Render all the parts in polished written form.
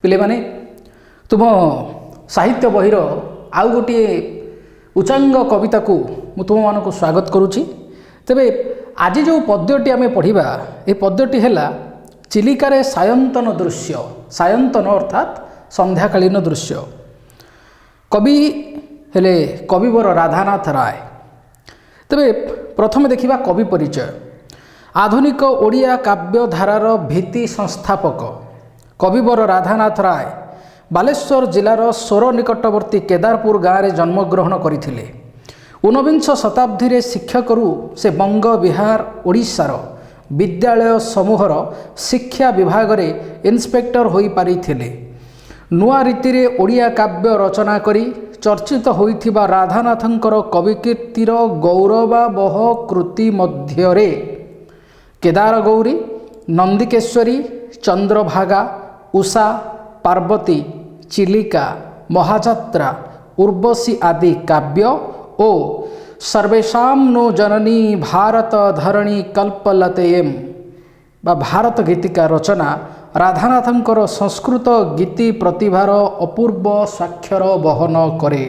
पिले माने तुम साहित्य बहिर आउ गोटे उच्चांग कविता को मु तुम मान को स्वागत करुच्ची। तेबे आज जो पद्यटी आम पढ़ा ये पद्यटी है चिलिकार सायंतन दृश्य। सायंतन अर्थात संध्याकालीन दृश्य। कवि हेले कविवर राधानाथ राय। तेबे प्रथम देखिबा कवि परिचय। आधुनिक ओडिया काव्यधारार भित्ति संस्थापक कविवर राधानाथ राय बालेश्वर जिलार सोर निकटवर्ती केदारपुर गाँव में जन्मग्रहण करथिले। 19 शताब्दी शिक्षकरू से बंग बिहार ओडिशार विद्यालय समूहर शिक्षा विभाग में इन्स्पेक्टर होई पारिथिले। नुआ रीति रे ओडिया काव्य रचना करी चर्चित होइथिबा राधानाथंकर कविकीर्तिर गौरवावह कृति मध्यरे केदार गौरी, नंदिकेश्वरी, चंद्रभागा, उषा, पार्वती, चिलिका, महाजात्रा, उर्वशी आदि काव्य ओ सर्वेषां नो जननी भारत धरणी कल्पलतेयम बा भारत गीतिका रचना राधानाथंकर संस्कृत गीति प्रतिभार अपूर्व स्वाक्षर बहन करे।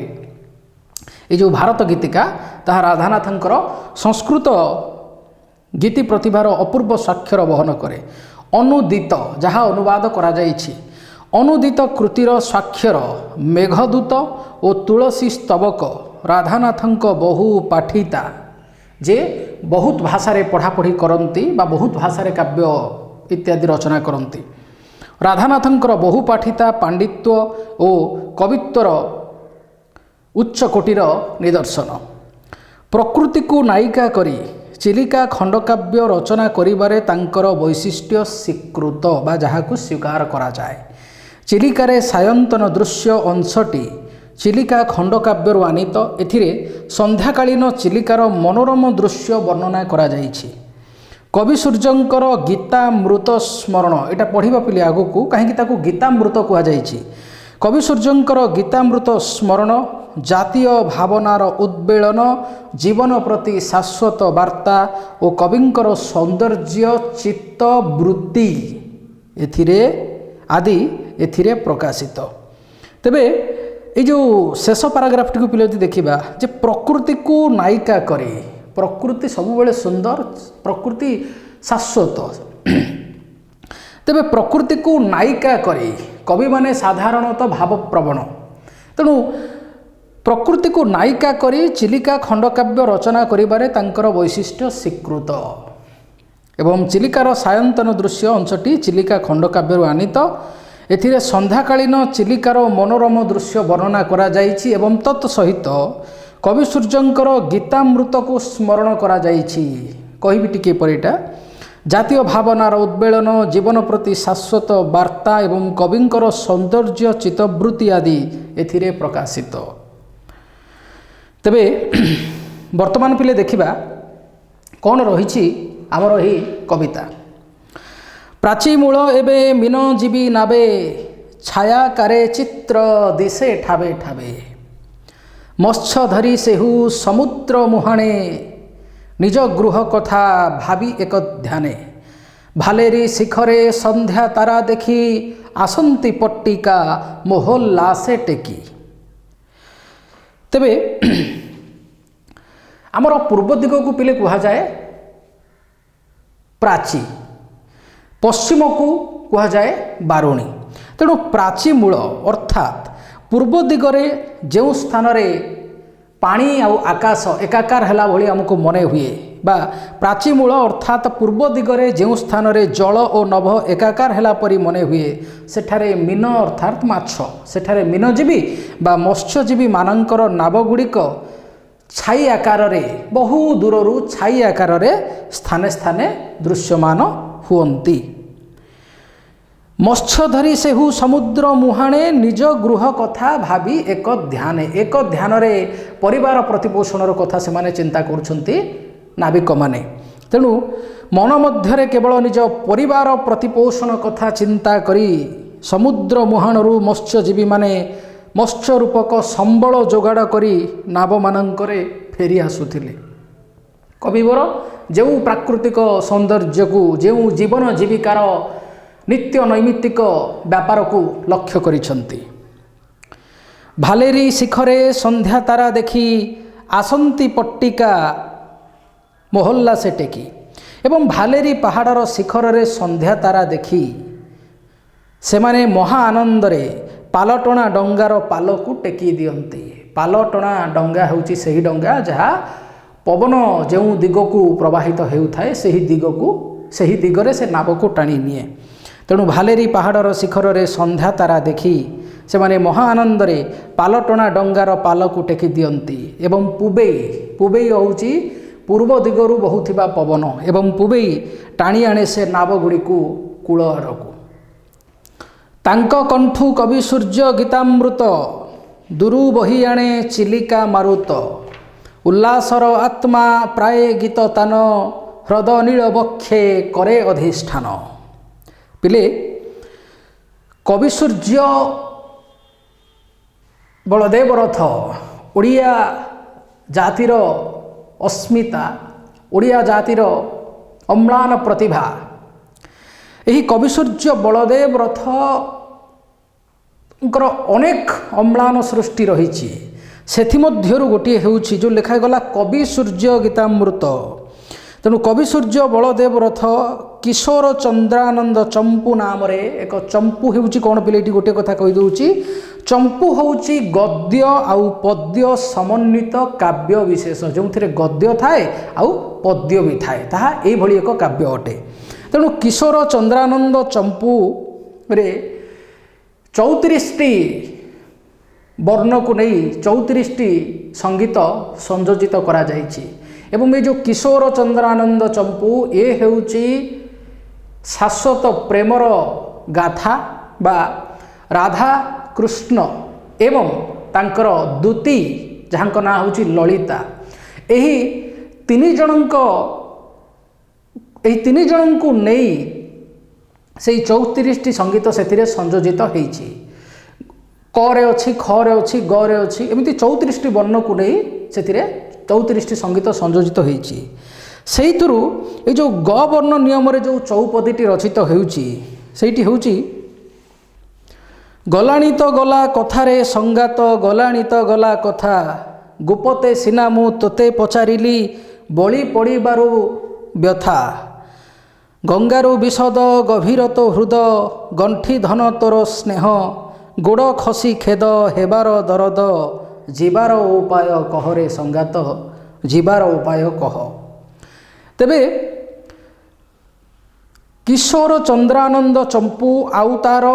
ये जो भारत गीतिका ताहा राधानाथंकर संस्कृत गीति प्रतिभार अपूर्व स्वाक्षर बहन करे। अनुदित जहाँ अनुवाद करा जाइछि अनुदित कृतिर स्वाक्षर मेघदूत और तुलसी स्तबक राधानाथंक बहु पाठिता जे बहुत भाषा रे पढ़ापढ़ी करती बा बहुत भाषा रे काव्य इत्यादि रचना करती। राधानाथंकर बहु पाठिता पांडित्य और कवित्वर उच्च कोटीर निदर्शन। प्रकृति को नायिका करी चिलिका खंडकाव्य रचना करिबारे तांकर वैशिष्ट्य स्वीकृत बा जहाकू स्वीकार करा जाए। चिलिकारे सायंतन दृश्य अंशटी चिलिका खंडकाव्यर आनीत। एथिरे संध्याकालीन चिलिकार मनोरम दृश्य वर्णना करा जाइछि। कवि सूर्यंकर गीतामृत स्मरण एटा पढ़िबा पिले आगुकू काहेकि ताकू गीतामृत कुहा जाइछि। कवि सूर्यंकर गीतामृत स्मरण जातीय भावनार उद्वेलन, जीवन प्रति शाश्वत वार्ता और कविंकर सौंदर्य चित्तवृत्ति एथिरे आदि एथिरे प्रकाशित। तेबे ये जो शेष पाराग्राफ टी को पिले देखिबा जे प्रकृति को नायिका करे। प्रकृति सबुबेले सुंदर, प्रकृति शाश्वत। तेबे प्रकृति को नायिका करे कवि माने साधारणतः भावप्रवण। तेणु प्रकृति को नायिका करी चिलिका खंडकाव्य रचना करिबारे तांकर वैशिष्ट्य स्वीकृत। एवं चिलिकार सायंतन दृश्य अंशटी चिलिका खंडकाव्य आनीत। एथिरे संध्याकालीन चिलिकार मनोरम दृश्य वर्णना करा जाइछि एवं तत्सहित कवि सूर्यंकर गीतामृत को स्मरण करा जाइछि। कहिबि टिके परिटा जातीय भावनार उद्वेलन, जीवन प्रति शाश्वत वार्ता एवं कविंकर सौंदर्य चित्तवृत्ति आदि एथिरे प्रकाशित। तेबे वर्तमान पिले देखिबा कौन रही आमर ही कविता। प्राची मूल एबे मीन जीवी नाबे छाया कारे चित्र दिशे ठाबे ठाबे मत्स्य धरी सेहु समुद्र मुहाणे निज गृह कथा भावी एक ध्याने भालेरी शिखरे संध्या तारा देखी आसंती पट्टिका मोहल्लासे टेकी। तेबे आमर पूर्व दिग को पिले कहा जाए प्राची, पश्चिम को कहा जाए बारुणी। तेणु प्राची मूल अर्थात पूर्व दिगरे जो स्थान रे पानी आउ आकाश एकाकार हैला भली हमको मने हुए बा प्राची मूल अर्थात पूर्व दिगरे जो स्थान रे जल और नभ एकाकार हैला परी मने हुए सेठारे मीन अर्थात माछ सेठारे मीनजीवी बा मत्स्यजीवी मानकर नाव गुड़िक छाई आकार रे बहु दूररू छाई आकार रे स्थाने स्थाने दृश्यमान हुअन्ति। मत्स्य धरी सेहु समुद्र मुहाणे निज गृह कथा भावी एक ध्यान रे परिवार प्रतिपोषणर कथा से माने चिंता करुछन्ति नाविक माने। तेणु मन मध्यरे केवल निज परिवार प्रतिपोषण कथा चिंता करी समुद्र मुहाणरू मत्स्यजीवी माने मत्स्य रूपक संबल जोगाड़ करी नाव मानंकरे फेरी आसुथिले। कविवर जो प्राकृतिक सौंदर्य को जो जीवन जीविकार ନିତ୍ୟ ନୈମିତ୍ତିକ ବ୍ୟାପାରକୁ ଲକ୍ଷ୍ୟ କରିଛନ୍ତି। ଭାଲେରୀ ଶିଖରେ ସନ୍ଧ୍ୟା ତାରା ଦେଖି ଆସନ୍ତି ପଟ୍ଟିକା ମୋହଲ୍ଲା ସେ ଟେକି। ଏବଂ ଭାଲେରୀ ପାହାଡ଼ର ଶିଖରରେ ସନ୍ଧ୍ୟା ତାରା ଦେଖି ସେମାନେ ମହା ଆନନ୍ଦରେ ପାଲଟଣା ଡଙ୍ଗାର ପାଲକୁ ଟେକି ଦିଅନ୍ତି। ପାଲଟଣା ଡଙ୍ଗା ହେଉଛି ସେହି ଡଙ୍ଗା ଯାହା ପବନ ଯେଉଁ ଦିଗକୁ ପ୍ରବାହିତ ହେଉଥାଏ ସେହି ଦିଗରେ ସେ ନାବକୁ ଟାଣି ନିଏ। ତେଣୁ ଭାଲେରୀ ପାହାଡ଼ର ଶିଖରରେ ସନ୍ଧ୍ୟା ତାରା ଦେଖି ସେମାନେ ମହା ଆନନ୍ଦରେ ପାଲଟଣା ଡଙ୍ଗାର ପାଲକୁ ଟେକି ଦିଅନ୍ତି। ଏବଂ ପୁବେଇ ହେଉଛି ପୂର୍ବ ଦିଗରୁ ବହୁଥିବା ପବନ ଏବଂ ପୁବେଇ ଟାଣି ଆଣେ ସେ ନାବ ଗୁଡ଼ିକୁ କୂଳ ଆଡ଼କୁ। ତାଙ୍କ କଣ୍ଠୁ କବି ସୂର୍ଯ୍ୟ ଗୀତାମୃତ ଦୂରୁ ବହି ଆଣେ ଚିଲିକା ମାରୁତ। ଉଲ୍ଲାସର ଆତ୍ମା ପ୍ରାୟ ଗୀତ ତାନ ହ୍ରଦ ନୀଳ ବକ୍ଷେ କରେ ଅଧିଷ୍ଠାନ। ପିଲେ କବି ସୂର୍ଯ୍ୟ ବଳଦେବ ରଥ ଓଡ଼ିଆ ଜାତିର ଅସ୍ମିତା, ଓଡ଼ିଆ ଜାତିର ଅମ୍ଳାନ ପ୍ରତିଭା। ଏହି କବି ସୂର୍ଯ୍ୟ ବଳଦେବ ରଥଙ୍କର ଅନେକ ଅମ୍ଳାନ ସୃଷ୍ଟି ରହିଛି। ସେଥିମଧ୍ୟରୁ ଗୋଟିଏ ହେଉଛି ଯେଉଁ ଲେଖାଗଲା କବି ସୂର୍ଯ୍ୟ ଗୀତାମୃତ। ତେଣୁ କବି ସୂର୍ଯ୍ୟ ବଳଦେବ ରଥ କିଶୋର ଚନ୍ଦ୍ରାନନ୍ଦ ଚମ୍ପୁ ନାମରେ ଏକ ଚମ୍ପୁ ହେଉଛି କ'ଣ ପିଲେ ଏଠି ଗୋଟିଏ କଥା କହିଦେଉଛି। ଚମ୍ପୁ ହେଉଛି ଗଦ୍ୟ ଆଉ ପଦ୍ୟ ସମନ୍ୱିତ କାବ୍ୟ ବିଶେଷ, ଯେଉଁଥିରେ ଗଦ୍ୟ ଥାଏ ଆଉ ପଦ୍ୟ ବି ଥାଏ, ତାହା ଏଇଭଳି ଏକ କାବ୍ୟ ଅଟେ। ତେଣୁ କିଶୋର ଚନ୍ଦ୍ରାନନ୍ଦ ଚମ୍ପୁରେ 34ଟି ବର୍ଣ୍ଣକୁ ନେଇ 34ଟି ସଙ୍ଗୀତ ସଂଯୋଜିତ କରାଯାଇଛି। ଏବଂ ଏ ଯେଉଁ କିଶୋର ଚନ୍ଦ୍ରାନନ୍ଦ ଚମ୍ପୁ ଏ ହେଉଛି ଶାଶ୍ୱତ ପ୍ରେମର ଗାଥା ବା ରାଧା କୃଷ୍ଣ ଏବଂ ତାଙ୍କର ଦୂତୀ ଯାହାଙ୍କ ନାଁ ହେଉଛି ଲଳିତା। ଏହି ତିନି ଜଣଙ୍କୁ ନେଇ ସେଇ 34ଟି ସଙ୍ଗୀତ ସେଥିରେ ସଂଯୋଜିତ ହେଇଛି। କରେ ଅଛି, ଖରେ ଅଛି, ଗରେ ଅଛି, ଏମିତି 34ଟି ବର୍ଣ୍ଣକୁ ନେଇ ସେଥିରେ 34ଟି ସଙ୍ଗୀତ ସଂଯୋଜିତ ହେଇଛି। ସେଇଥିରୁ ଏଇ ଯେଉଁ ଗ ବର୍ଣ୍ଣ ନିୟମରେ ଯେଉଁ ଚଉପଦୀଟି ରଚିତ ହେଉଛି ସେଇଟି ହେଉଛି ଗଲାଣି ତ ଗଲା କଥାରେ ସଙ୍ଗାତ, ଗଲାଣି ତ ଗଲା କଥା ଗୋପତେ ସିନା ମୁଁ ତୋତେ ପଚାରିଲି ବଳି ପଡ଼ିବାରୁ ବ୍ୟଥା। ଗଙ୍ଗାରୁ ବିଶଦ ଗଭୀର ତ ହୃଦ ଗଣ୍ଠି ଧନ ତୋର ସ୍ନେହ ଗୋଡ଼ ଖସି ଖେଦ ହେବାର ଦରଦ ଯିବାର ଉପାୟ କହରେ ସଙ୍ଗାତ, ଯିବାର ଉପାୟ କହ। ତେବେ କିଶୋର ଚନ୍ଦ୍ରାନନ୍ଦ ଚମ୍ପୁ ଆଉ ତାର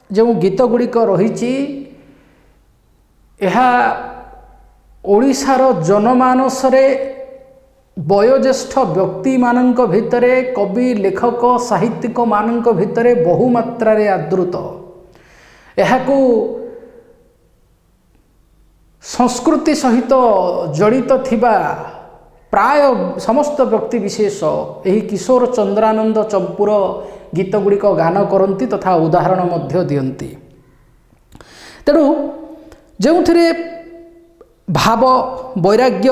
ଯେଉଁ ଗୀତ ଗୁଡ଼ିକ ରହିଛି ଏହା ଓଡ଼ିଶାର ଜନମାନସରେ ବୟୋଜ୍ୟେଷ୍ଠ ବ୍ୟକ୍ତିମାନଙ୍କ ଭିତରେ, କବି ଲେଖକ ସାହିତ୍ୟିକମାନଙ୍କ ଭିତରେ ବହୁ ମାତ୍ରାରେ ଆଦୃତ। ଏହାକୁ ସଂସ୍କୃତି ସହିତ ଜଡ଼ିତ ଥିବା ପ୍ରାୟ ସମସ୍ତ ବ୍ୟକ୍ତି ବିଶେଷ ଏହି କିଶୋର ଚନ୍ଦ୍ରାନନ୍ଦ ଚମ୍ପୁର ଗୀତ ଗୁଡ଼ିକ ଗାନ କରନ୍ତି ତଥା ଉଦାହରଣ ମଧ୍ୟ ଦିଅନ୍ତି। ତେଣୁ ଯେଉଁଥିରେ ଭାବ, ବୈରାଗ୍ୟ,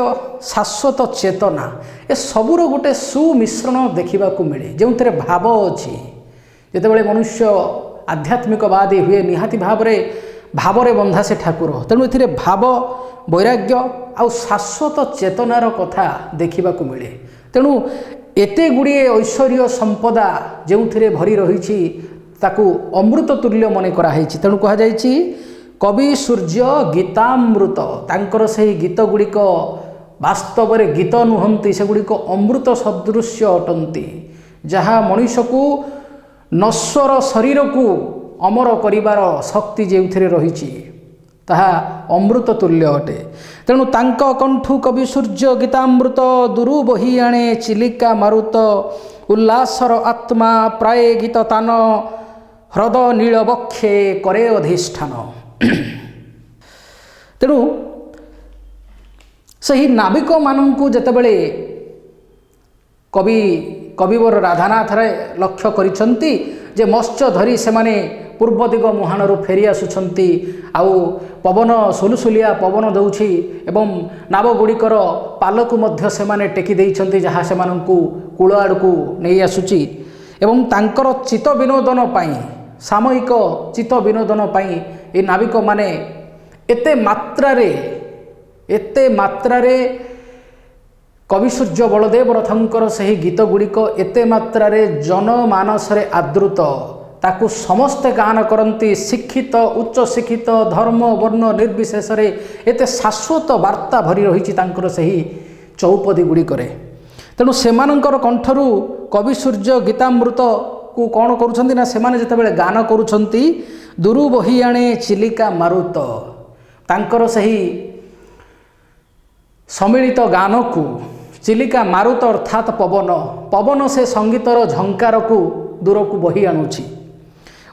ଶାଶ୍ୱତ ଚେତନା ଏସବୁର ଗୋଟେ ସୁମିଶ୍ରଣ ଦେଖିବାକୁ ମିଳେ। ଯେଉଁଥିରେ ଭାବ ଅଛି, ଯେତେବେଳେ ମନୁଷ୍ୟ ଆଧ୍ୟାତ୍ମିକବାଦୀ ହୁଏ ନିହାତି ଭାବରେ ବନ୍ଧା ସେ ଠାକୁର। ତେଣୁ ଏଥିରେ ଭାବ, ବୈରାଗ୍ୟ ଆଉ ଶାଶ୍ୱତ ଚେତନାର କଥା ଦେଖିବାକୁ ମିଳେ। ତେଣୁ ଏତେ ଗୁଡ଼ିଏ ଐଶ୍ୱର୍ଯ୍ୟ ସମ୍ପଦା ଯେଉଁଥିରେ ଭରି ରହିଛି ତାକୁ ଅମୃତ ତୁଲ୍ୟ ମନେ କରାହେଇଛି। ତେଣୁ କୁହାଯାଇଛି କବି ସୂର୍ଯ୍ୟ ଗୀତାମୃତ। ତାଙ୍କର ସେହି ଗୀତ ଗୁଡ଼ିକ ବାସ୍ତବରେ ଗୀତ ନୁହନ୍ତି, ସେଗୁଡ଼ିକ ଅମୃତ ସଦୃଶ୍ୟ ଅଟନ୍ତି, ଯାହା ମଣିଷକୁ ନଶ୍ୱର ଶରୀରକୁ ଅମର କରିବାର ଶକ୍ତି ଯେଉଁଥିରେ ରହିଛି ତାହା ଅମୃତ ତୁଲ୍ୟ ଅଟେ। ତେଣୁ ତାଙ୍କ କଣ୍ଠୁ କବି ସୂର୍ଯ୍ୟ ଗୀତାମୃତ ଦୂରୁ ବହି ଆଣେ ଚିଲିକା ମାରୁତ। ଉଲ୍ଲାସର ଆତ୍ମା ପ୍ରାୟ ଗୀତ ତାନ ହ୍ରଦ ନୀଳ ବକ୍ଷେ କରେ ଅଧିଷ୍ଠାନ। ତେଣୁ ସେହି ନାବିକମାନଙ୍କୁ ଯେତେବେଳେ କବିବର ରାଧାନାଥରେ ଲକ୍ଷ୍ୟ କରିଛନ୍ତି ଯେ ମତ୍ସ୍ୟ ଧରି ସେମାନେ ପୂର୍ବ ଦିଗ ମୁହାଣରୁ ଫେରି ଆସୁଛନ୍ତି, ଆଉ ପବନ ସୁଲୁସୁଲିଆ ପବନ ଦେଉଛି ଏବଂ ନାବ ଗୁଡ଼ିକର ପାଲକୁ ମଧ୍ୟ ସେମାନେ ଟେକି ଦେଇଛନ୍ତି ଯାହା ସେମାନଙ୍କୁ କୂଳ ଆଡ଼କୁ ନେଇ ଆସୁଛି। ଏବଂ ତାଙ୍କର ଚିତ୍ତ ବିନୋଦନ ପାଇଁ ସାମୟିକ ଚିତ୍ତ ବିନୋଦନ ପାଇଁ ଏ ନାବିକମାନେ ଏତେ ମାତ୍ରାରେ କବି ସୂର୍ଯ୍ୟ ବଳଦେବ ରଥଙ୍କର ସେହି ଗୀତ ଗୁଡ଼ିକ ଏତେ ମାତ୍ରାରେ ଜନମାନସରେ ଆଦୃତ, ତାକୁ ସମସ୍ତେ ଗାନ କରନ୍ତି। ଶିକ୍ଷିତ ଉଚ୍ଚ ଶିକ୍ଷିତ ଧର୍ମ ବର୍ଣ୍ଣ ନିର୍ବିଶେଷରେ ଏତେ ଶାଶ୍ୱତ ବାର୍ତ୍ତା ଭରି ରହିଛି ତାଙ୍କର ସେହି ଚଉପଦୀ ଗୁଡ଼ିକରେ। ତେଣୁ ସେମାନଙ୍କର କଣ୍ଠରୁ କବି ସୂର୍ଯ୍ୟ ଗୀତାମୃତକୁ କ'ଣ କରୁଛନ୍ତି ନା, ସେମାନେ ଯେତେବେଳେ ଗାନ କରୁଛନ୍ତି ଦୁରୁ ବହି ଆଣେ ଚିଲିକା ମାରୁତ, ତାଙ୍କର ସେହି ସମ୍ମିଳିତ ଗାନକୁ ଚିଲିକା ମାରୁତ ଅର୍ଥାତ୍ ପବନ ସେ ସଙ୍ଗୀତର ଝଙ୍କାରକୁ ଦୂରକୁ ବହି ଆଣୁଛି।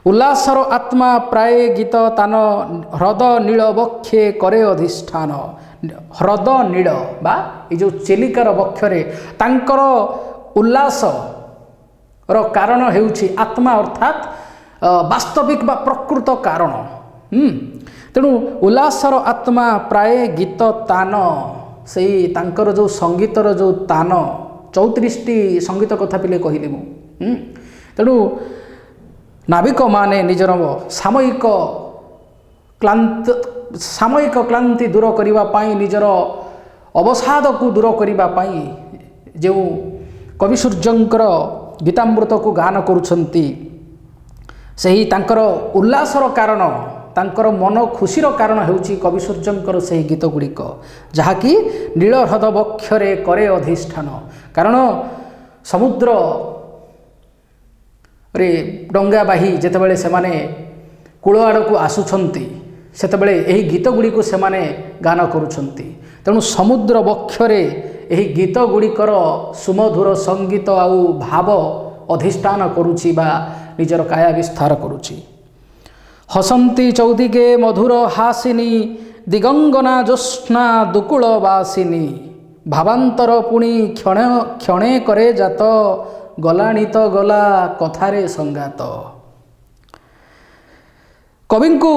ଉଲ୍ଲାସର ଆତ୍ମା ପ୍ରାୟ ଗୀତ ତାନ, ହ୍ରଦ ନୀଳ ବକ୍ଷେ କରେ ଅଧିଷ୍ଠାନ। ହ୍ରଦ ନୀଳ ବା ଏ ଯେଉଁ ଚିଲିକାର ବକ୍ଷରେ ତାଙ୍କର ଉଲ୍ଲାସର କାରଣ ହେଉଛି ଆତ୍ମା ଅର୍ଥାତ୍ ବାସ୍ତବିକ ବା ପ୍ରକୃତ କାରଣ। ତେଣୁ ଉଲ୍ଲାସର ଆତ୍ମା ପ୍ରାୟ ଗୀତ ତାନ, ସେଇ ତାଙ୍କର ଯେଉଁ ସଙ୍ଗୀତର ଯେଉଁ ତାନ, 34ଟି ସଙ୍ଗୀତ କଥା ପିଲେ କହିଲି ମୁଁ। ତେଣୁ ନାବିକମାନେ ନିଜର ସାମୟିକ କ୍ଳାନ୍ତି ଦୂର କରିବା ପାଇଁ, ନିଜର ଅବସାଦକୁ ଦୂର କରିବା ପାଇଁ ଯେଉଁ କବି ସୂର୍ଯ୍ୟଙ୍କର ଗୀତାମୃତକୁ ଗାନ କରୁଛନ୍ତି, ସେହି ତାଙ୍କର ଉଲ୍ଲାସର କାରଣ, ତାଙ୍କର ମନ ଖୁସିର କାରଣ ହେଉଛି କବି ସୂର୍ଯ୍ୟଙ୍କର ସେହି ଗୀତ ଗୁଡ଼ିକ, ଯାହାକି ନୀଳ ହ୍ରଦ ବକ୍ଷରେ କରେ ଅଧିଷ୍ଠାନ। କାରଣ ସମୁଦ୍ରରେ ଡଙ୍ଗା ବାହି ଯେତେବେଳେ ସେମାନେ କୂଳ ଆଡ଼କୁ ଆସୁଛନ୍ତି, ସେତେବେଳେ ଏହି ଗୀତ ଗୁଡ଼ିକୁ ସେମାନେ ଗାନ କରୁଛନ୍ତି। ତେଣୁ ସମୁଦ୍ର ବକ୍ଷରେ ଏହି ଗୀତ ଗୁଡ଼ିକର ସୁମଧୁର ସଙ୍ଗୀତ ଆଉ ଭାବ ଅଧିଷ୍ଠାନ କରୁଛି ବା ନିଜର କାୟା ବିସ୍ତାର କରୁଛି। ହସନ୍ତି ଚୌଦିଗେ ମଧୁର ହାସିନୀ, ଦିଗଙ୍ଗନା ଜ୍ୟୋତ୍ସ୍ନା ଦୁକୁଳ ବାସିନୀ। ଭାବାନ୍ତର ପୁଣି କ୍ଷଣେ କରେ ଜାତ, ଗଲାଣି ତ ଗଲା କଥାରେ ସଙ୍ଗାତ। କବିଙ୍କୁ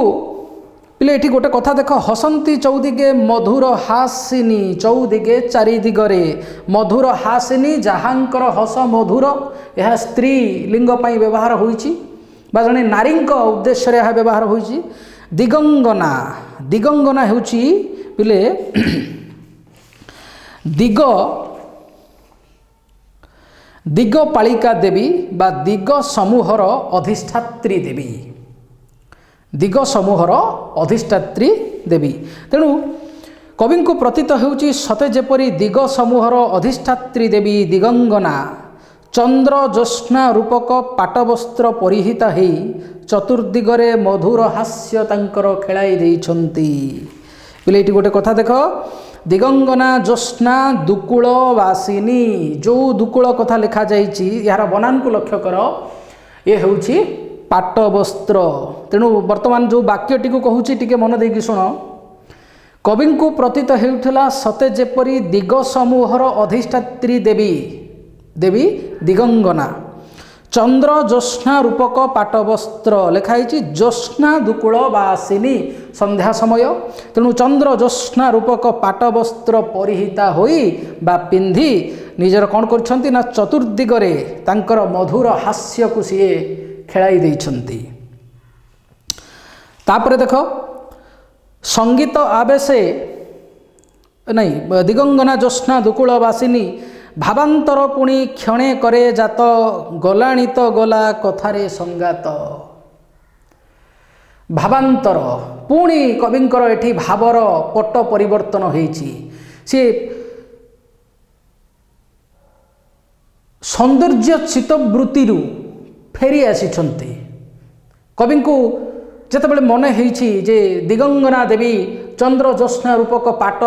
ପିଲେ ଏଠି ଗୋଟେ କଥା ଦେଖ, ହସନ୍ତି ଚୌଦିଗେ ମଧୁର ହାସିନୀ, ଚୌଦିଗେ ଚାରି ଦିଗରେ ମଧୁର ହାସିନୀ, ଯାହାଙ୍କର ହସ ମଧୁର। ଏହା ସ୍ତ୍ରୀ ଲିଙ୍ଗ ପାଇଁ ବ୍ୟବହାର ହୋଇଛି ବା ଜଣେ ନାରୀଙ୍କ ଉଦ୍ଦେଶ୍ୟରେ ଏହା ବ୍ୟବହାର ହୋଇଛି। ଦିଗଙ୍ଗନା ହେଉଛି ପିଲେ ଦିଗପାଳିକା ଦେବୀ ବା ଦିଗ ସମୂହର ଅଧିଷ୍ଠାତ୍ରୀ ଦେବୀ। ଦିଗ ସମୂହର ଅଧିଷ୍ଠାତ୍ରୀ ଦେବୀ। ତେଣୁ କବିଙ୍କୁ ପ୍ରତୀତ ହେଉଛି ସତେ ଯେପରି ଦିଗ ସମୂହର ଅଧିଷ୍ଠାତ୍ରୀ ଦେବୀ ଦିଗଙ୍ଗନା ଚନ୍ଦ୍ର ଜ୍ୟୋତ୍ସ୍ନା ରୂପକ ପାଟବସ୍ତ୍ର ପରିହିତା ହେଇ ଚତୁର୍ଦିଗରେ ମଧୁର ହାସ୍ୟ ତାଙ୍କର ଖେଳାଇ ଦେଇଛନ୍ତି। ପିଲେ ଏଇଠି ଗୋଟେ କଥା ଦେଖ, ଦିଗଙ୍ଗନା ଜ୍ୟୋତ୍ସ୍ନା ଦୁକୁଳ ବାସିନୀ, ଯେଉଁ ଦୁକୁଳ କଥା ଲେଖାଯାଇଛି ଏହାର ବନାନକୁ ଲକ୍ଷ୍ୟ କର, ଏ ହେଉଛି ପାଟବସ୍ତ୍ର। ତେଣୁ ବର୍ତ୍ତମାନ ଯେଉଁ ବାକ୍ୟଟିକୁ କହୁଛି ଟିକେ ମନ ଦେଇକି ଶୁଣ। କବିଙ୍କୁ ପ୍ରତୀତ ହେଉଥିଲା ସତେ ଯେପରି ଦିଗ ସମୂହର ଅଧିଷ୍ଠାତ୍ରୀ ଦେବୀ ଦିଗଙ୍ଗନା, ଚନ୍ଦ୍ର ଜ୍ୟୋତ୍ସ୍ନା ରୂପକ ପାଟବସ୍ତ୍ର, ଲେଖା ହେଇଛି ଜ୍ୟୋତ୍ସ୍ନା ଦୁକୁଳ ବାସିନୀ, ସନ୍ଧ୍ୟା ସମୟ। ତେଣୁ ଚନ୍ଦ୍ର ଜ୍ୟୋତ୍ସ୍ନା ରୂପକ ପାଟବସ୍ତ୍ର ପରିହିତା ହୋଇ ବା ପିନ୍ଧି ନିଜର କ'ଣ କରିଛନ୍ତି ନା ଚତୁର୍ଦିଗରେ ତାଙ୍କର ମଧୁର ହାସ୍ୟକୁ ସିଏ ଖେଳାଇ ଦେଇଛନ୍ତି। ତାପରେ ଦେଖ, ସଙ୍ଗୀତ ଆବେଶେ ନାଇଁ, ଦିଗଙ୍ଗନା ଜ୍ୟୋତ୍ସ୍ନା ଦୁକୁଳ ବାସିନୀ, ଭାବାନ୍ତର ପୁଣି କ୍ଷଣେ କରେ ଜାତ, ଗଲାଣି ତ ଗଲା କଥାରେ ସଙ୍ଗାତ। ଭାବାନ୍ତର, ପୁଣି କବିଙ୍କର ଏଠି ଭାବର ପଟ ପରିବର୍ତ୍ତନ ହୋଇଛି। ସିଏ ସୌନ୍ଦର୍ଯ୍ୟ ଚିତ୍ତବୃତ୍ତିରୁ ଫେରି ଆସିଛନ୍ତି। କବିଙ୍କୁ ଯେତେବେଳେ ମନେ ହେଇଛି ଯେ ଦିଗଙ୍ଗନା ଦେବୀ ଚନ୍ଦ୍ର ଜ୍ୟୋତ୍ସ୍ନା ରୂପକ ପାଟ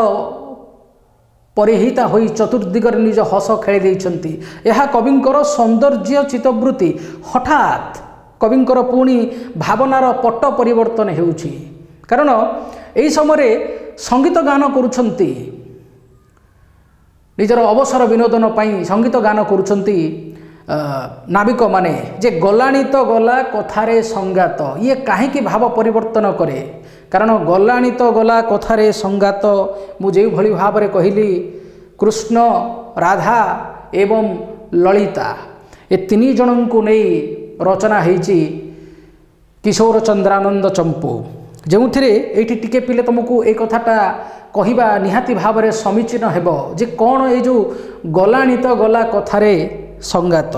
ପରିହିତା ହୋଇ ଚତୁର୍ଦିଗରେ ନିଜ ହସ ଖେଳି ଦେଇଛନ୍ତି, ଏହା କବିଙ୍କର ସୌନ୍ଦର୍ଯ୍ୟ ଚିତ୍ତବୃତ୍ତି। ହଠାତ୍ କବିଙ୍କର ପୁଣି ଭାବନାର ପଟ ପରିବର୍ତ୍ତନ ହେଉଛି, କାରଣ ଏହି ସମୟରେ ସଙ୍ଗୀତ ଗାନ କରୁଛନ୍ତି, ନିଜର ଅବସର ବିନୋଦନ ପାଇଁ ସଙ୍ଗୀତ ଗାନ କରୁଛନ୍ତି ନାବିକମାନେ ଯେ ଗଲାଣି ତ ଗଲା କଥାରେ ସଙ୍ଗାତ। ଇଏ କାହିଁକି ଭାବ ପରିବର୍ତ୍ତନ କରେ? କାରଣ ଗଲାଣି ତ ଗଲା କଥାରେ ସଙ୍ଗାତ, ମୁଁ ଯେଉଁଭଳି ଭାବରେ କହିଲି କୃଷ୍ଣ ରାଧା ଏବଂ ଲଳିତା ए तीन जन को नहीं रचना होती किशोर चंद्रानंद चंपू जो ये टिके पिले तुमको ये कथाटा कहवा निहाती भाव में समीचीन हेब जे कौन ये जो गलानी तो गला कथार संगात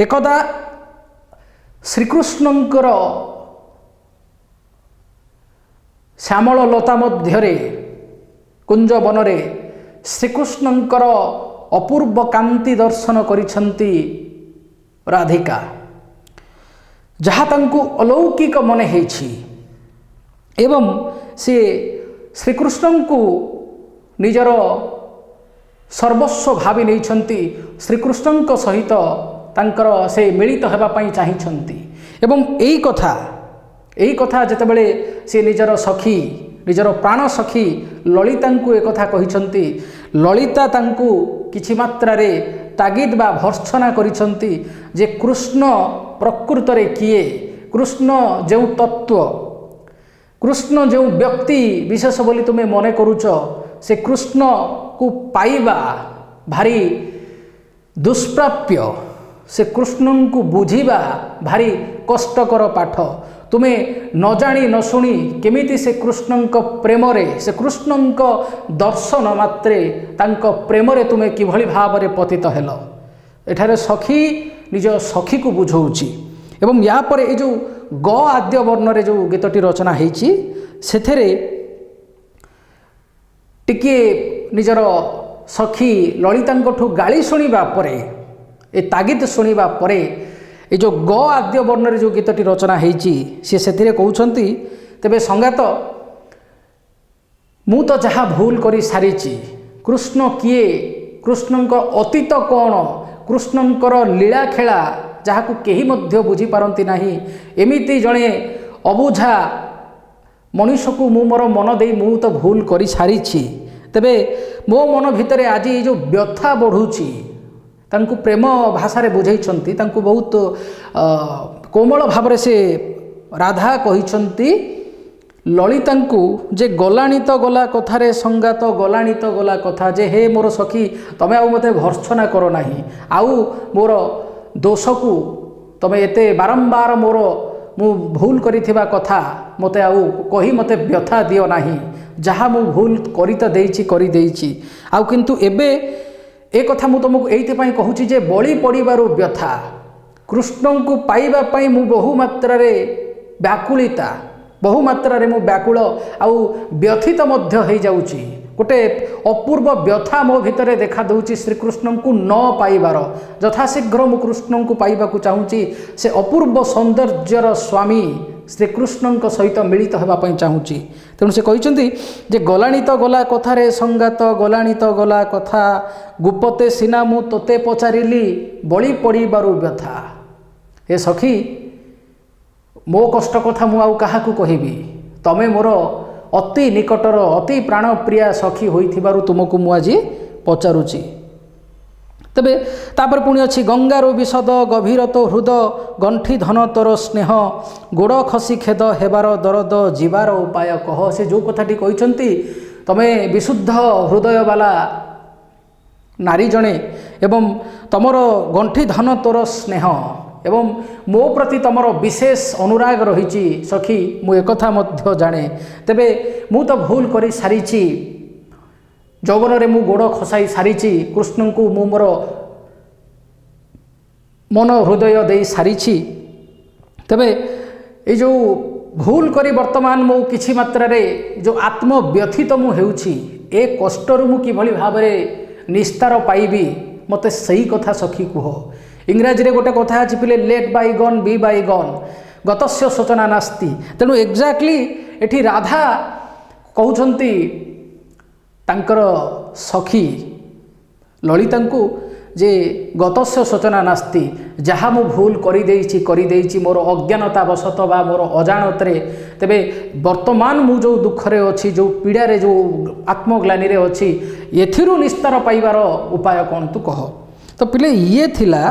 एकदा श्रीकृष्णंकर श्यामल लता मध्यरे कुंज बनरे श्रीकृष्णंकर अपूर्व कांति दर्शन करिछंती राधिका जहाँ तांकु अलौकिक मने हेछि एवं से श्रीकृष्ण को निजर सर्वस्व भावी नहीं श्रीकृष्ण सहित तांकर से मिलित होगापी चाहिए एवं यही कथा जितेबले से निजर सखी निजर प्राण सखी ललिता को एक कथा कहते ललिता तांकु किछि मात्रा रे तागिद बा भर्त्सना करिसंती जे कृष्ण प्रकृत रे किए कृष्ण जो तत्व कृष्ण जो व्यक्ति विशेष बोली तुम्हें मन करुच से कृष्ण को पाइबा भारी दुष्प्राप्य से कृष्ण को बुझीबा भारी कष्टकर पाठ तुम्हें न जानी न शुणी केमिति से कृष्ण प्रेम रे से कृष्ण दर्शन मात्रे तांको प्रेम रे तुम्हें किभली भाव में पतित हेल एठारे सखी निज सखी को बुझाऊँची एवं या पर ये जो ग आद्य वर्ण रे जो गीतटी रचना होईची सेथेरे टिके निजर सखी ललितांठू गाली शुणिबा परे ए तागिद शुणिबा परे ये जो ग आद्य वर्ण रे जो गीतटी रचना होईची से कहउछंती तेबे संगात मु तो जहाँ भूल करी सारिची कृष्ण किए कृष्ण अतीत कौन कृष्णंकर लीला खेला जहाँ को कहीं मध्य बुझी पारती नहीं एमिति जड़े अबुझा मनुष्य को मु मोर मन दे मु तो भूल करी सारिछि तेबे मो मन भितर आज ये जो व्यथा बढ़ुची तांकु प्रेम भाषा रे बुझाइछंती तांकु बहुत कोमल भाव से राधा कहिछंती ललितांकु जे गलाणी तो गला कथारे संगात गलाणी तो गला कथा जे हे मोर सखी तमे आउ मते भर्त्सना करो नाही आउ मोर दोष को तमे एते बारंबार मोर मु भूल करिथिबा कथा मते आउ कही मते व्यथा दियो नाही जहाँ मु भूल करी तो देइछि करी देइछि आउ किंतु एबे ए कथा मु तुमको एइथिपाई कहूछि जे बळी पड़िबारु व्यथा कृष्ण को पाइबा पाई मु बहु मात्रा रे व्याकुलिता बहु मात्रा रे मु व्याकुल आउ व्यथित मध्य हो जाउछि गोटे अपूर्व व्यथा मो भितर देखा दउछि श्रीकृष्ण को न पाइबार यथाशीघ्र मु कृष्ण को पाइबा को चाहूँगी से अपूर्व सौंदर्यर स्वामी श्रीकृष्ण सहित मिलित होगापी चाहूँगी तेणु से कहते जे गलाणी तो गला कथारे संगात गलाणी तो गला कथा गुपते सिना मु तोते पचारिली बळी पड़िबारु व्यथा हे सखी मो कष्ट कथा मु आउ काहाकू कहिबी तमे मोर अति निकटर अति प्राणप्रिया सखी होइथिबारु तुमको मु आज पचारुची तेबे तापर पुणी अच्छी गंगारो विशद गभीर तो हृद गंठी धन तोर स्नेह गोड़ खसी खेद हेबार दरद जीवार उपाय कह से जो कथाटी कहते तमे विशुद्ध हृदय बाला नारी जणे एवं तमर गंठी धन तोर स्नेह एवं मो प्रति तमर विशेष अनुराग रही सखी मु एक मध्य जाने तेबे मु तो भूल करी सारिछि जौवन रे मु गोड़ खसाई सारिछि कृष्ण को मु मोर मन हृदय दे सारिछि तेबे ये जो भूल करी वर्तमान मु किछि मात्रा रे जो आत्मव्यथित मु हेउछि ए कष्टरु मु किभली भाव में निस्तार पाइबी मते सही कथा सखी कुह इंग्राजी रे गोटे कथा अछि पिले लेट बाय गन बी बाय गन गतस्य सूचना नास्ति तेणु एक्जाक्टली एठी राधा कहउछंती तांकर सखी ललिता को जे गतस्य सूचना नास्ति जहाँ मु भूल करी देइछि मोर अज्ञानता वशत बा मोर अजाणतरे तेबे वर्तमान मु जो दुखरे अछि जो पीड़ारे जो आत्मग्लानी रे अछि एथिरु निस्तार पाइबार उपाय कौन तू कह तो पिले ये थिला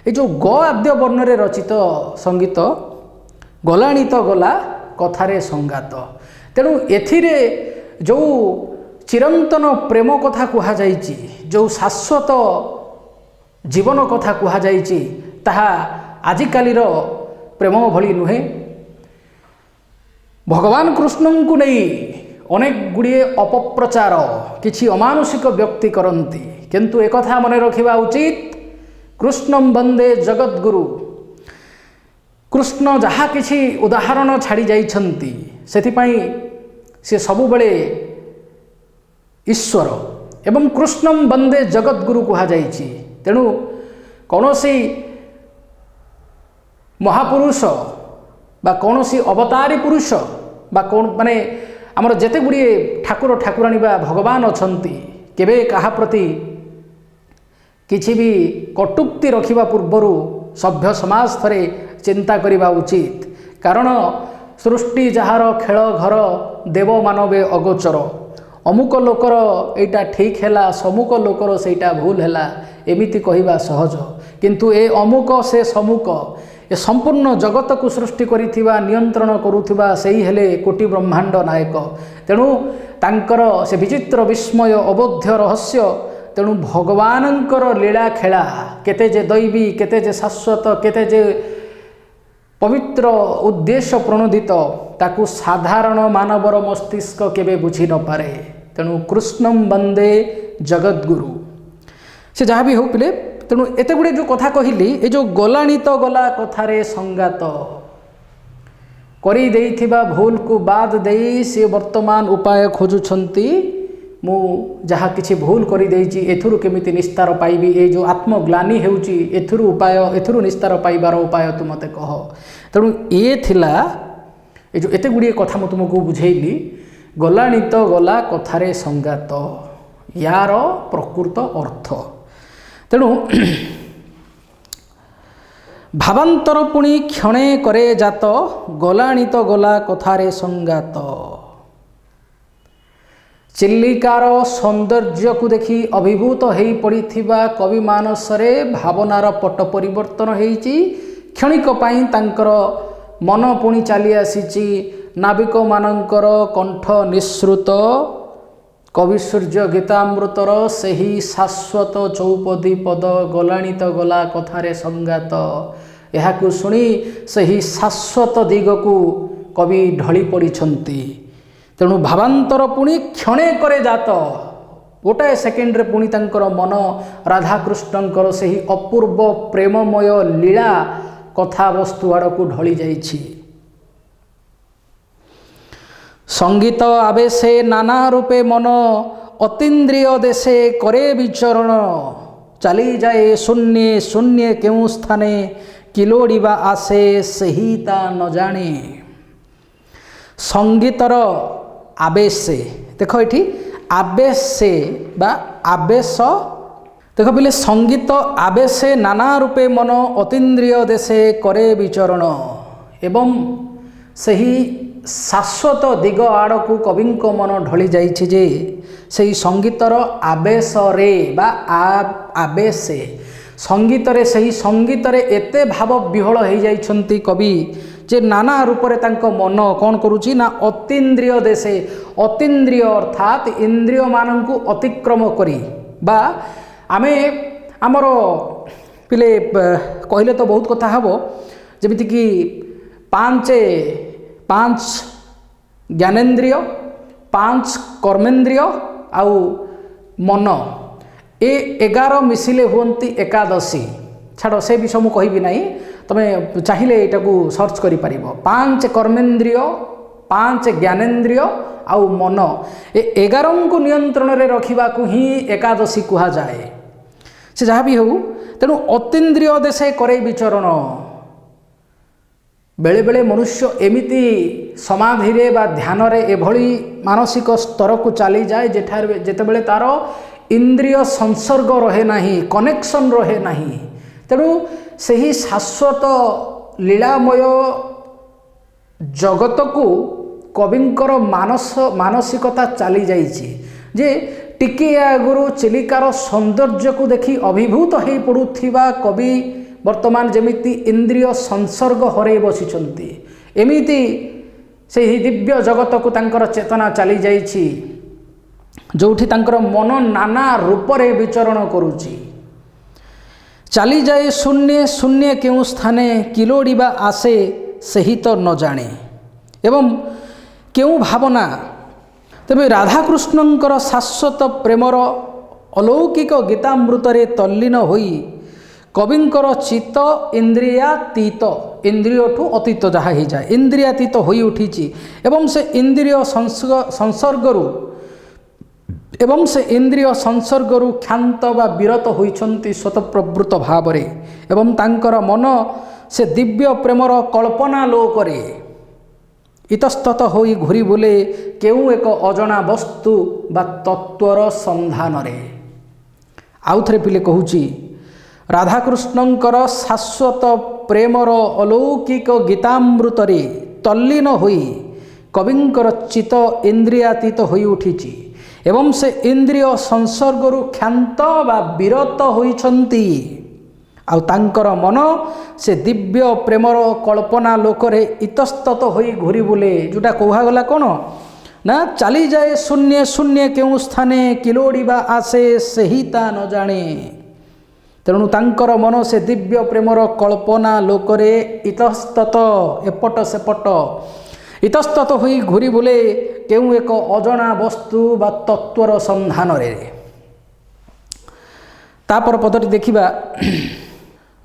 ये जो ग आद्य वर्ण रे रचित संगीत गलाणी तो गला कथारे संगात तेणु एथिरे जो चिरंतन प्रेम कथा कह जो शाश्वत जीवन कथा कुहाଯାଇଛି ताहा आजिकालीर प्रेम भली नुहे। भगवान कृष्ण को नहीं अनेक गुड़िए अपप्रचार किछि अमानुषिक व्यक्ति करती, किंतु एक कथा मन रखिबा उचित, कृष्णं वंदे जगद्गुरु। कृष्ण जहाँ किछि उदाहरण छाड़ी जाइछन्ति सेथिपाई से सबुबले ईश्वर एवं कृष्णं वंदे जगद्गुरु कुहाଯାଇଛି। तेणु कौनसी महापुरुष बा कौनसी अवतारी पुरुष बा कौन माने आमर जेते गुड़िए ठाकुर ठाकुराणी बा भगवान अछंती केबे काहा प्रति किछि भी कटुक्ति रखिबा पूर्वरु सभ्य समाज थरे चिंता करिबा उचित। कारण सृष्टि जहार खेल घर देव मानवे अगोचर। अमुक लोकर एटा ठीक हैला, समुक लोकर सेटा भूल हैला, एमिति कहिबा सहज, किंतु ए अमुक से समुक ए संपूर्ण जगत को सृष्टि करिथिबा नियंत्रण करुथिबा सेही हेले कोटि ब्रह्मांड नायक। तेणु तांकर से विचित्र विस्मय अबोध्य रहस्य। तेणु भगवानंकर लीला खेला केते जे दैवी, केते जे शाश्वत, केते जे पवित्र उद्देश्य प्रणोदित ताकू साधारण मानवर मस्तिष्क केबे बुझी न पारे। तेणु कृष्णं वंदे जगद्गुरु। से जहाँ भी हो पिले, तेणु एते गुड़े जो कथा कहली, ए जो गलानी तो गला कथारे संगात करी देइथिबा भूल को बाद देई से वर्तमान उपाय खोजुछंती। मु जहाँ किछि भूल करी देइछि एथुरु केमिति निस्तार पाइबी, ए जो आत्मग्लानी हेउछि एथुरु उपाय, एथुरु निस्तार पाइबार उपाय तु मते कह। तेणु ए थिला ए जो एते गुड़िए कथा मु तुमको बुझेइली, गलानी तो गला कथारे संगात, यार प्रकृत अर्थ। तेणु भावांतर पुणी क्षणे करे जात, गलानी तो गला कथारे संगात। चिल्लिकार सौंदर्य को देखि अभिभूत होई पड़िथिबा कवि मानसरे भावनार पट परिवर्तन होईची। क्षणिक पाई तांकर मन पुणी चली आसीची नाविक मानकर कंठ निःसृत कवि सूर्य गीतामृतर सेही शाश्वत चौपदी पद, गलानी तो गला कथारे संगात। एहाकु सुनी सेही शाश्वत दिग को कवि ढली पड़िछंती। तेणु भावांतर पुणी क्षणे करे जात, गोटाए सेकेंड रे पुणी तांकर मन राधाकृष्णंकर सेही अपूर्व प्रेममय लीला कथा वस्तु आड़कू ढली जाइछि। संगीत आवेशे नाना रूपे मन, अतीन्द्रिय देशे करे विचरण। चली जाए शून्य शून्य केउ स्थाने, किलोड़ीबा आसे सही ता न जाने। संगीतर आवेशे, देख ये आवेशे बा आवेश, देख बोले संगीत आवेशे नाना रूपे मन, अतीन्द्रिय देशे करे विचरण। एवं सही शाश्वत दिग आड़कू कविंक मन ढली जाइछि जे सही संगीतर आवेश रे बा आवेशे, संगीत रे सही संगीत रे एते भाव विहल हो जाइछन्ति कवि जे नाना रूप रे तांको मन कौन करुछि ना अतीन्द्रिय देशे। अतीन्द्रिय अर्थात इंद्रिय मानंकु अतिक्रम करी बा आमे आमर पिले कहले तो बहुत कथा हबो, जेमिति कि पांच ज्ञानेन्द्रिय, पांच कर्मेन्द्रिय आउ मन, ए 11 मिसिले हुंती एकादशी। छाड़ से विषय मु कहबी नहीं, तमे चाहिए एटा को सर्च करि परिबो। 5 कर्मेन्द्रिय, 5 ज्ञानेन्द्रिय आउ मन, ए 11 को नियंत्रण रे रखिबा को ही एकादशी कुहा जाए। से जहाँ भी हो, तेणु अतीन्द्रिय देशे करे विचरण। बेले बेले मनुष्य एमिति समाधि रे बा ध्यान रे एभली मानसिक स्तर को चली जाए जेठार जेतेबेले तार इंद्रिय संसर्ग रहे नहीं, कनेक्शन रहे नहीं। तेणु सही शाश्वत लीलामय जगत को कविंकर मानसिकता चली जाइछि जे टिके आगुरु चिलिकार सौंदर्य को देखि अभिभूत हो पड़ुथिबा कवि वर्तमान जेमिति इंद्रिय संसर्ग हरै बसिछन्ति, एमिति सेही दिव्य जगत को तांकर चेतना चली जाइछि जोठी तांकर मन नाना रूप रे विचरण करुछि। ଚାଲି ଯାଏ ଶୂନ୍ୟ ଶୂନ୍ୟ କେଉଁ ସ୍ଥାନେ କିଲୋଡ଼ିବା ଆସେ ସେହି ତ ନ ଜାଣେ। ଏବଂ କେଉଁ ଭାବନା ତେବେ ରାଧାକୃଷ୍ଣଙ୍କର ଶାଶ୍ୱତ ପ୍ରେମର ଅଲୌକିକ ଗୀତାମୃତରେ ତଲ୍ଲୀନ ହୋଇ କବିଙ୍କର ଚିତ୍ତ ଇନ୍ଦ୍ରିୟାତୀତ, ଇନ୍ଦ୍ରିୟଠୁ ଅତୀତ ଯାହା ହେଇଯାଏ, ଇନ୍ଦ୍ରିୟାତୀତ ହୋଇ ଉଠିଛି ଏବଂ ସେ ଇନ୍ଦ୍ରିୟ ସଂସର୍ଗରୁ କ୍ଷାନ୍ତ ବା ବିରତ ହୋଇଛନ୍ତି ସ୍ୱତଃପ୍ରବୃତ୍ତ ଭାବରେ ଏବଂ ତାଙ୍କର ମନ ସେ ଦିବ୍ୟ ପ୍ରେମର କଳ୍ପନା ଲୋକରେ ଇତସ୍ତତ ହୋଇ ଘୂରି ବୁଲେ କେଉଁ ଏକ ଅଜଣା ବସ୍ତୁ ବା ତତ୍ଵର ସନ୍ଧାନରେ। ଆଉଥରେ ପିଲେ କହୁଛି, ରାଧାକୃଷ୍ଣଙ୍କର ଶାଶ୍ୱତ ପ୍ରେମର ଅଲୌକିକ ଗୀତାମୃତରେ ତଲ୍ଲୀନ ହୋଇ କବିଙ୍କର ଚିତ୍ତ ଇନ୍ଦ୍ରିୟାତୀତ ହୋଇ ଉଠିଛି ଏବଂ ସେ ଇନ୍ଦ୍ରିୟ ସଂସର୍ଗରୁ କ୍ଷାନ୍ତ ବା ବିରତ ହୋଇଛନ୍ତି ଆଉ ତାଙ୍କର ମନ ସେ ଦିବ୍ୟ ପ୍ରେମର କଳ୍ପନା ଲୋକରେ ଇତସ୍ତତ ହୋଇ ଘୂରି ବୁଲେ। ଯେଉଁଟା କୁହାଗଲା କ'ଣ ନା, ଚାଲିଯାଏ ଶୂନ୍ୟ ଶୂନ୍ୟ କେଉଁ ସ୍ଥାନେ କିଲୋଡ଼ିବା ଆସେ ସେହି ତା ନ ଜାଣେ। ତେଣୁ ତାଙ୍କର ମନ ସେ ଦିବ୍ୟ ପ୍ରେମର କଳ୍ପନା ଲୋକରେ ଇତସ୍ତତ, ଏପଟ ସେପଟ ଇତସ୍ତତ ହୋଇ ଘୂରି ବୁଲେ କେଉଁ ଏକ ଅଜଣା ବସ୍ତୁ ବା ତତ୍ଵର ସନ୍ଧାନରେ। ତାପର ପଦଟି ଦେଖିବା,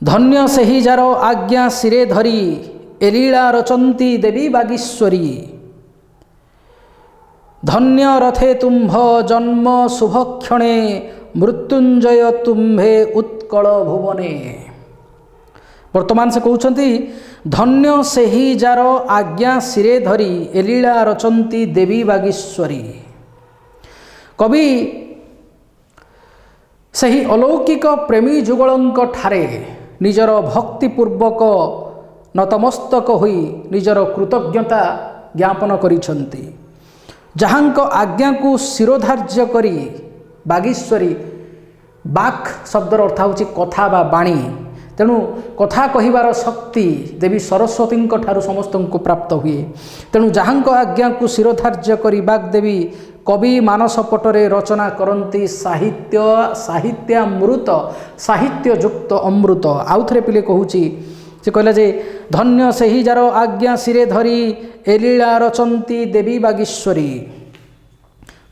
ଧନ୍ୟ ସେହି ଯାର ଆଜ୍ଞା ଶିରେ ଧରି ଏଲୀଳା ରଚନ୍ତି ଦେବୀ ବାଗୀଶ୍ୱରୀ। ଧନ୍ୟ ରଥେ ତୁମ୍ଭ ଜନ୍ମ ଶୁଭକ୍ଷଣେ ମୃତ୍ୟୁଞ୍ଜୟ ତୁମ୍ଭେ ଉତ୍କଳ ଭୁବନେ। ବର୍ତ୍ତମାନ ସେ କହୁଛନ୍ତି, ଧନ୍ୟ ସେହି ଯାର ଆଜ୍ଞା ଶିରେ ଧରି ଏଲୀଳା ରଚନ୍ତି ଦେବୀ ବାଗୀଶ୍ୱରୀ। କବି ସେହି ଅଲୌକିକ ପ୍ରେମୀ ଯୁଗଳଙ୍କ ଠାରେ ନିଜର ଭକ୍ତିପୂର୍ବକ ନତମସ୍ତକ ହୋଇ ନିଜର କୃତଜ୍ଞତା ଜ୍ଞାପନ କରିଛନ୍ତି। ଯାହାଙ୍କ ଆଜ୍ଞାକୁ ଶିରୋଧାର୍ଯ୍ୟ କରି ବାଗୀଶ୍ୱରୀ, ବାକ୍ ଶବ୍ଦର ଅର୍ଥ ହେଉଛି କଥା ବା ବାଣୀ, ତେଣୁ କଥା କହିବାର ଶକ୍ତି ଦେବୀ ସରସ୍ୱତୀଙ୍କ ଠାରୁ ସମସ୍ତଙ୍କୁ ପ୍ରାପ୍ତ ହୁଏ। ତେଣୁ ଯାହାଙ୍କ ଆଜ୍ଞାକୁ ଶିରୋଧାର୍ଯ୍ୟ କରି ବାଗ୍ଦେବୀ କବି ମାନସ ପଟରେ ରଚନା କରନ୍ତି ସାହିତ୍ୟାମୃତ, ସାହିତ୍ୟଯୁକ୍ତ ଅମୃତ। ଆଉଥରେ ପିଲେ କହୁଛି, ସେ କହିଲା ଯେ ଧନ୍ୟ ସେହି ଯାର ଆଜ୍ଞା ଶିରେ ଧରି ଏଲୀଳା ରଚନ୍ତି ଦେବୀ ବାଗୀଶ୍ୱରୀ।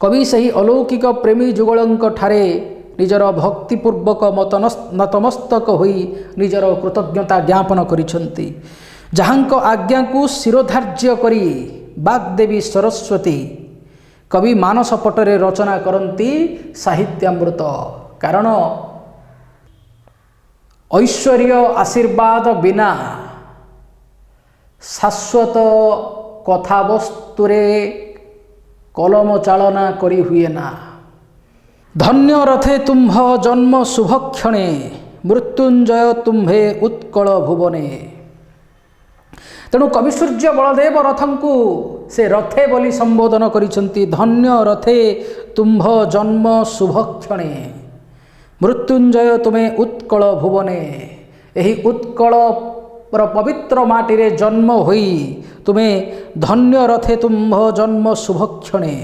କବି ସେହି ଅଲୌକିକ ପ୍ରେମୀ ଯୁଗଳଙ୍କ ଠାରେ ନିଜର ଭକ୍ତିପୂର୍ବକ ନତମସ୍ତକ ହୋଇ ନିଜର କୃତଜ୍ଞତା ଜ୍ଞାପନ କରିଛନ୍ତି। ଯାହାଙ୍କ ଆଜ୍ଞାକୁ ଶିରୋଧାର୍ଯ୍ୟ କରି ବାଗ୍ଦେବୀ ସରସ୍ୱତୀ କବି ମାନସ ପଟରେ ରଚନା କରନ୍ତି ସାହିତ୍ୟାମୃତ। କାରଣ ଐଶ୍ୱର୍ଯ୍ୟ ଆଶୀର୍ବାଦ ବିନା ଶାଶ୍ୱତ କଥାବସ୍ତୁରେ କଲମ ଚାଳନା କରି ହୁଏ ନା। ଧନ୍ୟ ରଥେ ତୁମ୍ଭ ଜନ୍ମ ଶୁଭକ୍ଷଣେ ମୃତ୍ୟୁଞ୍ଜୟ ତୁମ୍ଭେ ଉତ୍କଳ ଭୁବନେ। ତେଣୁ କବି ସୂର୍ଯ୍ୟ ବଳଦେବ ରଥଙ୍କୁ ସେ ରଥେ ବୋଲି ସମ୍ବୋଧନ କରିଛନ୍ତି। ଧନ୍ୟ ରଥେ ତୁମ୍ଭ ଜନ୍ମ ଶୁଭକ୍ଷଣେ ମୃତ୍ୟୁଞ୍ଜୟ ତୁମେ ଉତ୍କଳ ଭୁବନେ। ଏହି ଉତ୍କଳର ପବିତ୍ର ମାଟିରେ ଜନ୍ମ ହୋଇ ତୁମେ ଧନ୍ୟ ରଥେ ତୁମ୍ଭ ଜନ୍ମ ଶୁଭକ୍ଷଣେ,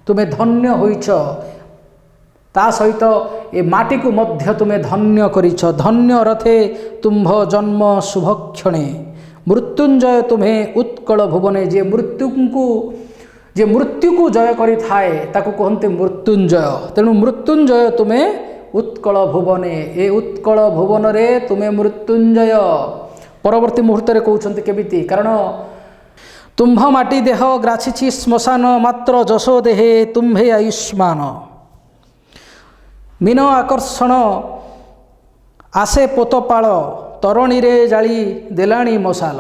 ତୁମେ ଧନ୍ୟ ହୋଇଛ, ତା ସହିତ ଏ ମାଟିକୁ ମଧ୍ୟ ତୁମେ ଧନ୍ୟ କରିଛ। ଧନ୍ୟ ରଥେ ତୁମ୍ଭ ଜନ୍ମ ଶୁଭକ୍ଷଣେ ମୃତ୍ୟୁଞ୍ଜୟ ତୁମେ ଉତ୍କଳ ଭୁବନେ। ଯେ ମୃତ୍ୟୁକୁ ଜୟ କରିଥାଏ ତାକୁ କୁହନ୍ତି ମୃତ୍ୟୁଞ୍ଜୟ। ତେଣୁ ମୃତ୍ୟୁଞ୍ଜୟ ତୁମେ ଉତ୍କଳ ଭୁବନେ, ଏ ଉତ୍କଳ ଭୁବନରେ ତୁମେ ମୃତ୍ୟୁଞ୍ଜୟ। ପରବର୍ତ୍ତୀ ମୁହୂର୍ତ୍ତରେ କହୁଛନ୍ତି କେମିତି, କାରଣ ତୁମ୍ଭ ମାଟି ଦେହ ଗ୍ରାଛିଛି ଶ୍ମଶାନ, ମାତ୍ର ଯଶୋ ଦେହେ ତୁମ୍ଭେ ଆୟୁଷ୍ମାନ। ମୀନ ଆକର୍ଷଣ ଆସେ ପୋତପାଳ, ତରଣୀରେ ଜାଳି ଦେଲାଣି ମଶାଲ।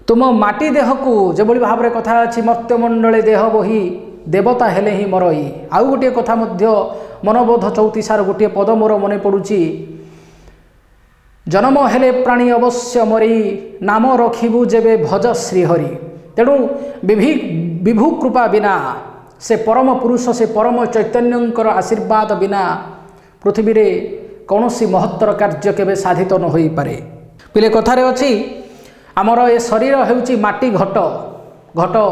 ତୁମ ମାଟି ଦେହକୁ ଯେଭଳି ଭାବରେ କଥା ଅଛି, ମର୍ତ୍ତ୍ୟମଣ୍ଡଳେ ଦେହ ବହି ଦେବତା ହେଲେ ହିଁ ମରଇ। ଆଉ ଗୋଟିଏ କଥା ମଧ୍ୟ ମନବୋଧ 34 ଗୋଟିଏ ପଦ ମୋର ମନେ ପଡ଼ୁଛି, ଜନ୍ମ ହେଲେ ପ୍ରାଣୀ ଅବଶ୍ୟ ମରି, ନାମ ରଖିବୁ ଯେବେ ଭଜ ଶ୍ରୀହରି। ତେଣୁ ବିଭୁ କୃପା ବିନା, ସେ ପରମ ପୁରୁଷ, ସେ ପରମ ଚୈତନ୍ୟଙ୍କର ଆଶୀର୍ବାଦ ବିନା ପୃଥିବୀରେ କୌଣସି ମହତ୍ତର କାର୍ଯ୍ୟ କେବେ ସାଧିତ ନ ହୋଇପାରେ। ପିଲେ କଥାରେ ଅଛି, ଆମର ଏ ଶରୀର ହେଉଛି ମାଟି ଘଟ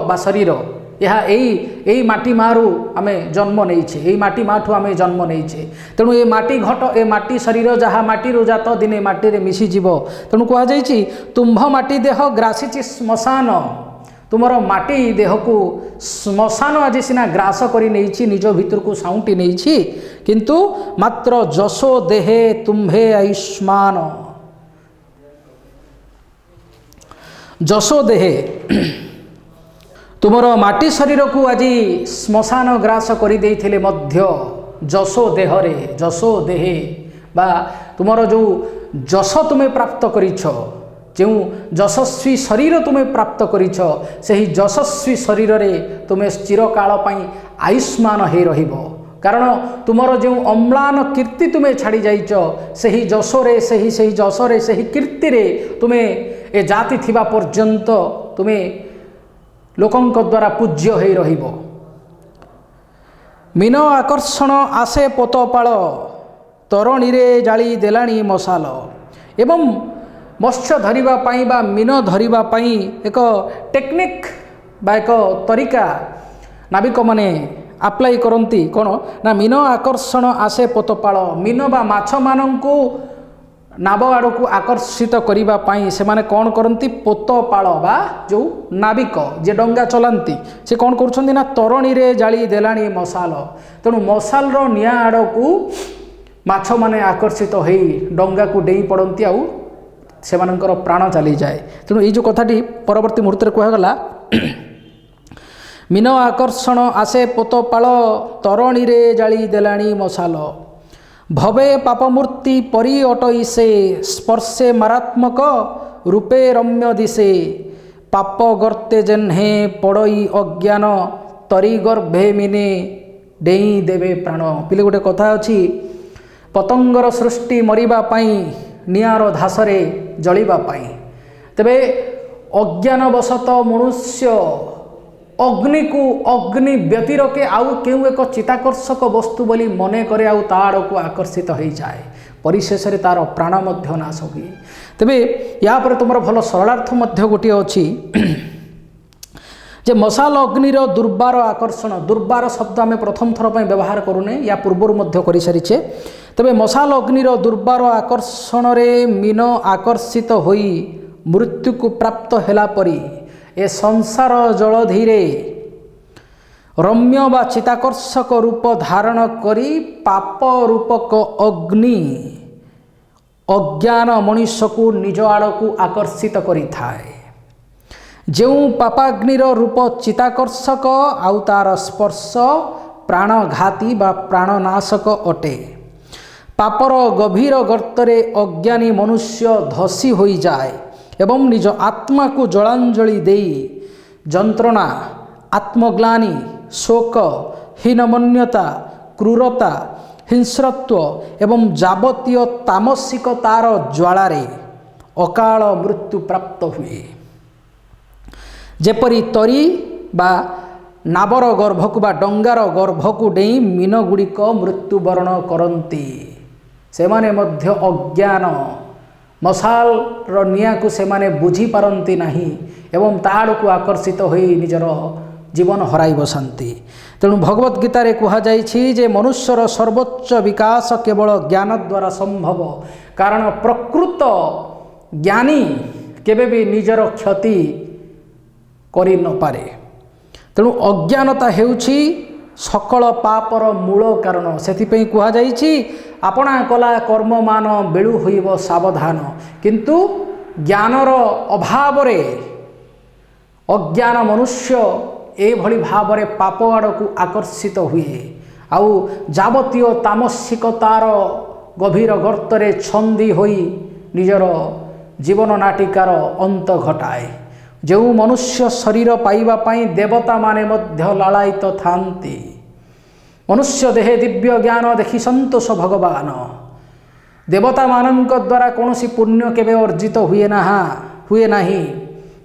ବା ଶରୀର। ଏହା ଏଇ ମାଟି ମାରୁ ଆମେ ଜନ୍ମ ନେଇଛେ, ଏଇ ମାଟି ମାଠୁ ଆମେ ଜନ୍ମ ନେଇଛେ। ତେଣୁ ଏ ମାଟି ଘଟ ଏ ମାଟି ଶରୀର ଯାହା ମାଟିରୁ ଜାତ ଦିନେ ମାଟିରେ ମିଶିଯିବ। ତେଣୁ କୁହାଯାଇଛି ତୁମ୍ଭ ମାଟି ଦେହ ଗ୍ରାସିଛି ଶ୍ମଶାନ। ତୁମର ମାଟି ଦେହକୁ ଶ୍ମଶାନ ଆଜି ସିନା ଗ୍ରାସ କରି ନେଇଛି, ନିଜ ଭିତରକୁ ସାଉଁଟି ନେଇଛି, କିନ୍ତୁ ମାତ୍ର ଯଶୋ ଦେହେ ତୁମ୍ଭେ ଆୟୁଷ୍ମାନ। ଯଶୋ ଦେହେ ତୁମର ମାଟି ଶରୀରକୁ ଆଜି ଶ୍ମଶାନ ଗ୍ରାସ କରିଦେଇଥିଲେ ମଧ୍ୟ ଯଶୋ ଦେହରେ, ଯଶୋ ଦେହେ ବା ତୁମର ଯେଉଁ ଯଶ ତୁମେ ପ୍ରାପ୍ତ କରିଛ, ଯେଉଁ ଯଶସ୍ୱୀ ଶରୀର ତୁମେ ପ୍ରାପ୍ତ କରିଛ, ସେହି ଯଶସ୍ୱୀ ଶରୀରରେ ତୁମେ ଚିରକାଳ ପାଇଁ ଆୟୁଷ୍ମାନ ହୋଇ ରହିବ। କାରଣ ତୁମର ଯେଉଁ ଅମ୍ଳାନ କୀର୍ତ୍ତି ତୁମେ ଛାଡ଼ି ଯାଇଛ, ସେହି ଯଶରେ ସେହି କୀର୍ତ୍ତିରେ ତୁମେ ଏ ଜାତି ଥିବା ପର୍ଯ୍ୟନ୍ତ ତୁମେ ଲୋକଙ୍କ ଦ୍ୱାରା ପୂଜ୍ୟ ହୋଇ ରହିବ। ମୀନ ଆକର୍ଷଣ ଆସେ ପୋତପାଳ, ତରଣୀରେ ଜାଳି ଦେଲାଣି ମଶାଲ। ଏବଂ ମତ୍ସ୍ୟ ଧରିବା ପାଇଁ ବା ମୀନ ଧରିବା ପାଇଁ ଏକ ଟେକ୍ନିକ୍ ବା ଏକ ତରିକା ନାବିକମାନେ ଆପ୍ଲାଏ କରନ୍ତି। କ'ଣ ନା ମୀନ ଆକର୍ଷଣ ଆସେ ପୋତପାଳ। ମୀନ ବା ମାଛମାନଙ୍କୁ ନାବ ଆଡ଼କୁ ଆକର୍ଷିତ କରିବା ପାଇଁ ସେମାନେ କ'ଣ କରନ୍ତି? ପୋତପାଳ ବା ଯେଉଁ ନାବିକ ଯିଏ ଡଙ୍ଗା ଚଲାନ୍ତି ସେ କ'ଣ କରୁଛନ୍ତି ନା ତରଣୀରେ ଜାଳି ଦେଲାଣି ମଶାଲ। ତେଣୁ ମଶାଲର ନିଆଁ ଆଡ଼କୁ ମାଛମାନେ ଆକର୍ଷିତ ହୋଇ ଡଙ୍ଗାକୁ ଡେଇଁ ପଡ଼ନ୍ତି, ଆଉ ସେମାନଙ୍କର ପ୍ରାଣ ଚାଲିଯାଏ। ତେଣୁ ଏଇ ଯେଉଁ କଥାଟି ପରବର୍ତ୍ତୀ ମୁହୂର୍ତ୍ତରେ କୁହାଗଲା, ମୀନ ଆକର୍ଷଣ ଆସେ ପୋତପାଳ, ତରଣୀରେ ଜାଳି ଦେଲାଣି ମଶାଲ। ଭବେ ପାପମୂର୍ତ୍ତି ପରି ଅଟଇସେ, ସ୍ପର୍ଶେ ମାରାତ୍ମକ ରୂପେ ରମ୍ୟ ଦିଶେ। ପାପ ଗର୍ତ୍ତେ ଯେହ୍ନେ ପଡ଼ଇ ଅଜ୍ଞାନ, ତରି ଗର୍ଭେ ମିନେ ଡେଇଁ ଦେବେ ପ୍ରାଣ। ପିଲେ ଗୋଟେ କଥା ଅଛି, ପତଙ୍ଗର ସୃଷ୍ଟି ମରିବା ପାଇଁ, ନିଆଁର ଧାସରେ ଜଳିବା ପାଇଁ। ତେବେ ଅଜ୍ଞାନବଶତଃ ମନୁଷ୍ୟ ଅଗ୍ନିକୁ ଅଗ୍ନି ବ୍ୟତିରକେ ଆଉ କେଉଁ ଏକ ଚିତାକର୍ଷକ ବସ୍ତୁ ବୋଲି ମନେ କରେ, ଆଉ ତା ଆଡ଼କୁ ଆକର୍ଷିତ ହୋଇଯାଏ। ପରିଶେଷରେ ତାର ପ୍ରାଣ ମଧ୍ୟ ନାଶ ହୁଏ। ତେବେ ୟା ପରେ ତୁମର ଭଲ ସରଳାର୍ଥ ମଧ୍ୟ ଗୋଟିଏ ଅଛି ଯେ ମଶାଲ ଅଗ୍ନିର ଦୁର୍ବାର ଆକର୍ଷଣ। ଦୁର୍ବାର ଶବ୍ଦ ଆମେ ପ୍ରଥମ ଥର ପାଇଁ ବ୍ୟବହାର କରୁନେ, ୟା ପୂର୍ବରୁ ମଧ୍ୟ କରିସାରିଛେ। ତେବେ ମଶାଲ ଅଗ୍ନିର ଦୁର୍ବାର ଆକର୍ଷଣରେ ମୀନ ଆକର୍ଷିତ ହୋଇ ମୃତ୍ୟୁକୁ ପ୍ରାପ୍ତ ହେଲା ପରି ଏ ସଂସାର ଜଳଧିରେ ରମ୍ୟ ବା ଚିତାକର୍ଷକ ରୂପ ଧାରଣ କରି ପାପ ରୂପକ ଅଗ୍ନି ଅଜ୍ଞାନ ମଣିଷକୁ ନିଜ ଆଡ଼କୁ ଆକର୍ଷିତ କରିଥାଏ। ଯେଉଁ ପାପାଗ୍ନିର ରୂପ ଚିତାକର୍ଷକ, ଆଉ ତାର ସ୍ପର୍ଶ ପ୍ରାଣଘାତୀ ବା ପ୍ରାଣନାଶକ ଅଟେ। ପାପର ଗଭୀର ଗର୍ତ୍ତରେ ଅଜ୍ଞାନୀ ମନୁଷ୍ୟ ଧସି ହୋଇଯାଏ ଏବଂ ନିଜ ଆତ୍ମାକୁ ଜଳାଞ୍ଜଳି ଦେଇ ଯନ୍ତ୍ରଣା, ଆତ୍ମଗ୍ଲାନି, ଶୋକ, ହୀନମନ୍ୟତା, କ୍ରୂରତା, ହିଂସ୍ରତ୍ୱ ଏବଂ ଯାବତୀୟ ତାମସିକତାର ଜ୍ୱାଳାରେ ଅକାଳ ମୃତ୍ୟୁ ପ୍ରାପ୍ତ ହୁଏ। ଯେପରି ତରି ବା ନାବର ଗର୍ଭକୁ ବା ଡଙ୍ଗାର ଗର୍ଭକୁ ଡେଇଁ ମୀନ ଗୁଡ଼ିକ ମୃତ୍ୟୁବରଣ କରନ୍ତି। ସେମାନେ ମଧ୍ୟ ଅଜ୍ଞାନ ମଶାଲର ନିଆଁକୁ ସେମାନେ ବୁଝିପାରନ୍ତି ନାହିଁ ଏବଂ ତା ଆଡ଼କୁ ଆକର୍ଷିତ ହୋଇ ନିଜର ଜୀବନ ହରାଇ ବସନ୍ତି। ତେଣୁ ଭଗବତ ଗୀତାରେ କୁହାଯାଇଛି ଯେ ମନୁଷ୍ୟର ସର୍ବୋଚ୍ଚ ବିକାଶ କେବଳ ଜ୍ଞାନ ଦ୍ୱାରା ସମ୍ଭବ। କାରଣ ପ୍ରକୃତ ଜ୍ଞାନୀ କେବେ ବି ନିଜର କ୍ଷତି କରି ନପାରେ। ତେଣୁ ଅଜ୍ଞାନତା ହେଉଛି ସକଳ ପାପର ମୂଳ କାରଣ। ସେଥିପାଇଁ କୁହାଯାଇଛି ଆପଣା କଲା କର୍ମମାନ ବେଳୁ ହୋଇବ ସାବଧାନ। କିନ୍ତୁ ଜ୍ଞାନର ଅଭାବରେ ଅଜ୍ଞାନ ମନୁଷ୍ୟ ଏଭଳି ଭାବରେ ପାପ ଆଡ଼କୁ ଆକର୍ଷିତ ହୁଏ, ଆଉ ଯାବତୀୟ ତାମସିକତାର ଗଭୀର ଗର୍ତ୍ତରେ ଛନ୍ଦି ହୋଇ ନିଜର ଜୀବନ ନାଟିକାର ଅନ୍ତ ଘଟାଏ। ଯେଉଁ ମନୁଷ୍ୟ ଶରୀର ପାଇବା ପାଇଁ ଦେବତାମାନେ ମଧ୍ୟ ଲାଳାୟିତ ଥାନ୍ତି। ମନୁଷ୍ୟ ଦେହେ ଦିବ୍ୟ ଜ୍ଞାନ ଦେଖି ସନ୍ତୋଷ ଭଗବାନ। ଦେବତାମାନଙ୍କ ଦ୍ୱାରା କୌଣସି ପୁଣ୍ୟ କେବେ ଅର୍ଜିତ ହୁଏ ନାହିଁ।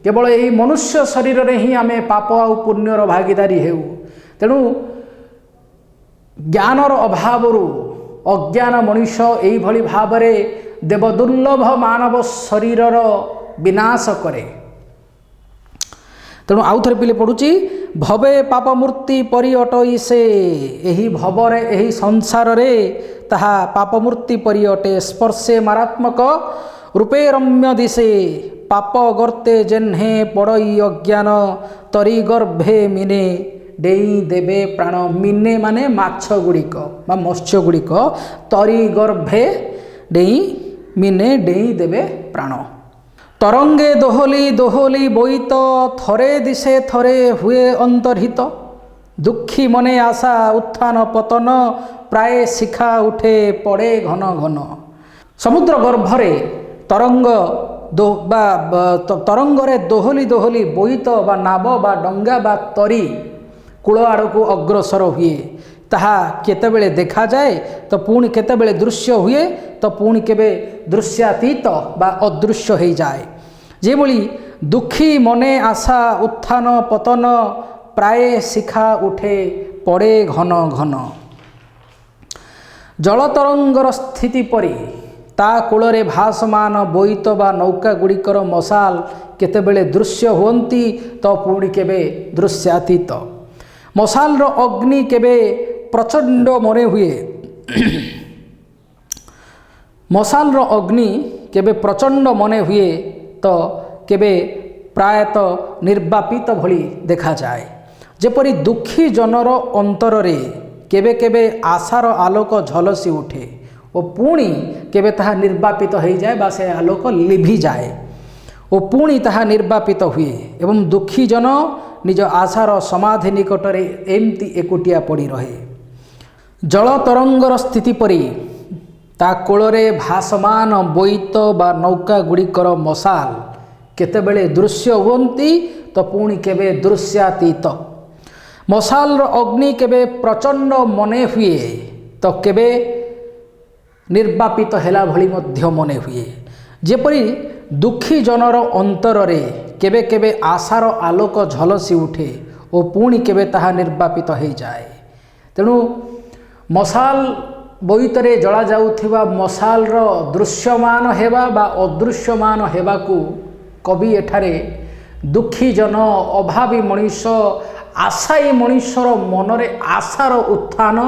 କେବଳ ଏହି ମନୁଷ୍ୟ ଶରୀରରେ ହିଁ ଆମେ ପାପ ଆଉ ପୁଣ୍ୟର ଭାଗିଦାରୀ ହେଉ। ତେଣୁ ଜ୍ଞାନର ଅଭାବରୁ ଅଜ୍ଞାନ ମଣିଷ ଏଇଭଳି ଭାବରେ ଦେବଦୁର୍ଲଭ ମାନବ ଶରୀରର ବିନାଶ କରେ। तेणु आउ थे पिले पढ़ुची भवे पाप मूर्ति परि अटई से एही भवरे एही संसार रे ताहा पाप मूर्ति परि अटे स्पर्शे मारात्मक रूपे रम्य दिशे पाप गर्ते जेन्हे पड़ई अज्ञान तरी गर्भे मिने डेई देवे प्राण मिने माने माछ गुड़िक बा मत्स्य गुड़िक तरी गर्भे डेई मिने डेई देवे प्राण तरंगे दोहली दोहली बोईत थरे दिशे थरे हुए अंतर्हित दुखी मने आशा उत्थान पतन प्राय शिखा उठे पड़े घन घन समुद्र गर्भरे तरंग तरंगरे दोहली दोहली बोईत बा नाव बा डंगा बा तरी कूल आड़क अग्रसर हुए ताहा केतेबेले देखा जाए तो पुणी केतेबेले दृश्य हुए तो पुणी केबे दृश्यातीत बा अदृश्य हो जाए जेभली दुखी मने आशा उत्थान पतन प्राय शिखा उठे पड़े घन घन जलतरंगर स्थिति परी ता कूलरे भासमान बोईत बा नौका गुड़िकर मशाल केतेबेले दृश्य हुअन्ति तो पुणी केबे दृश्यातीत मशाल रो अग्नि केबे प्रचंड मने हुए मशाल रो अग्नि केबे प्रचंड मने हुए तो केबे प्रायतः निर्वापित भली देखा जाए जेपरी दुखी जनर अंतर रे केबे केबे आशार आलोक झलसी उठे और पुणी केबे ताहा निर्वापित हो जाए बा से आलोक लिभि जाए और पुणी ताहा निर्वापित हुए एवं दुखी जन निज आशार समाधि निकटरे एमती एकुटिया पड़ी रहे जल तरंगर स्थिति परी ता कूलरे भासमान बोईत बा नौका गुड़िकर मशाल केतेबेले दृश्य हुअन्ति तो पुणी केबे दृश्यातीत मशाल अग्नि केबे प्रचंड मने हुए तो केबे निर्वापित हेला भली मध्य मने हुए जेपरी दुखी जनर अंतर रे केबे केबे आशार आलोक झलसी उठे और पुणी केबे ताहा निर्वापित हो जाए तेणु मशाल बोईतरे जला जाउथिबा मशाल रो दृश्यमान हेबा बा अदृश्यमान हेबाकू कवि एठारे दुखी जन अभावी मनीष आशायी मनीषर मनरे आशार उत्थान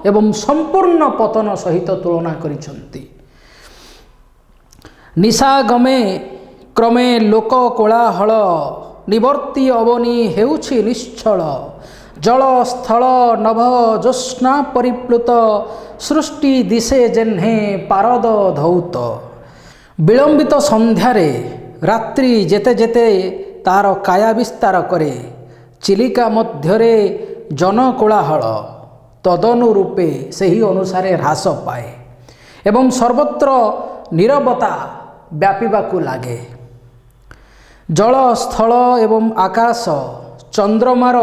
एवं संपूर्ण पतन सहित तुलना करिसंती निशागमे क्रमे लोक कोलाहल निवर्ती अवनी हेउछि निश्चल जल स्थल नभ ज्योत्स्ना परिप्लुत सृष्टि दिशे जेन्हे पारद धौत विलंबित संध्यारे रात्रि जेते जेते तार काया विस्तार करे चिलिका मध्यरे जनकोलाहल तदनुरूपे सही अनुसारे ह्रास पाए एवं सर्वत्र नीरवता व्यापीबाकू लागे जल स्थल एवं आकाश चंद्रमार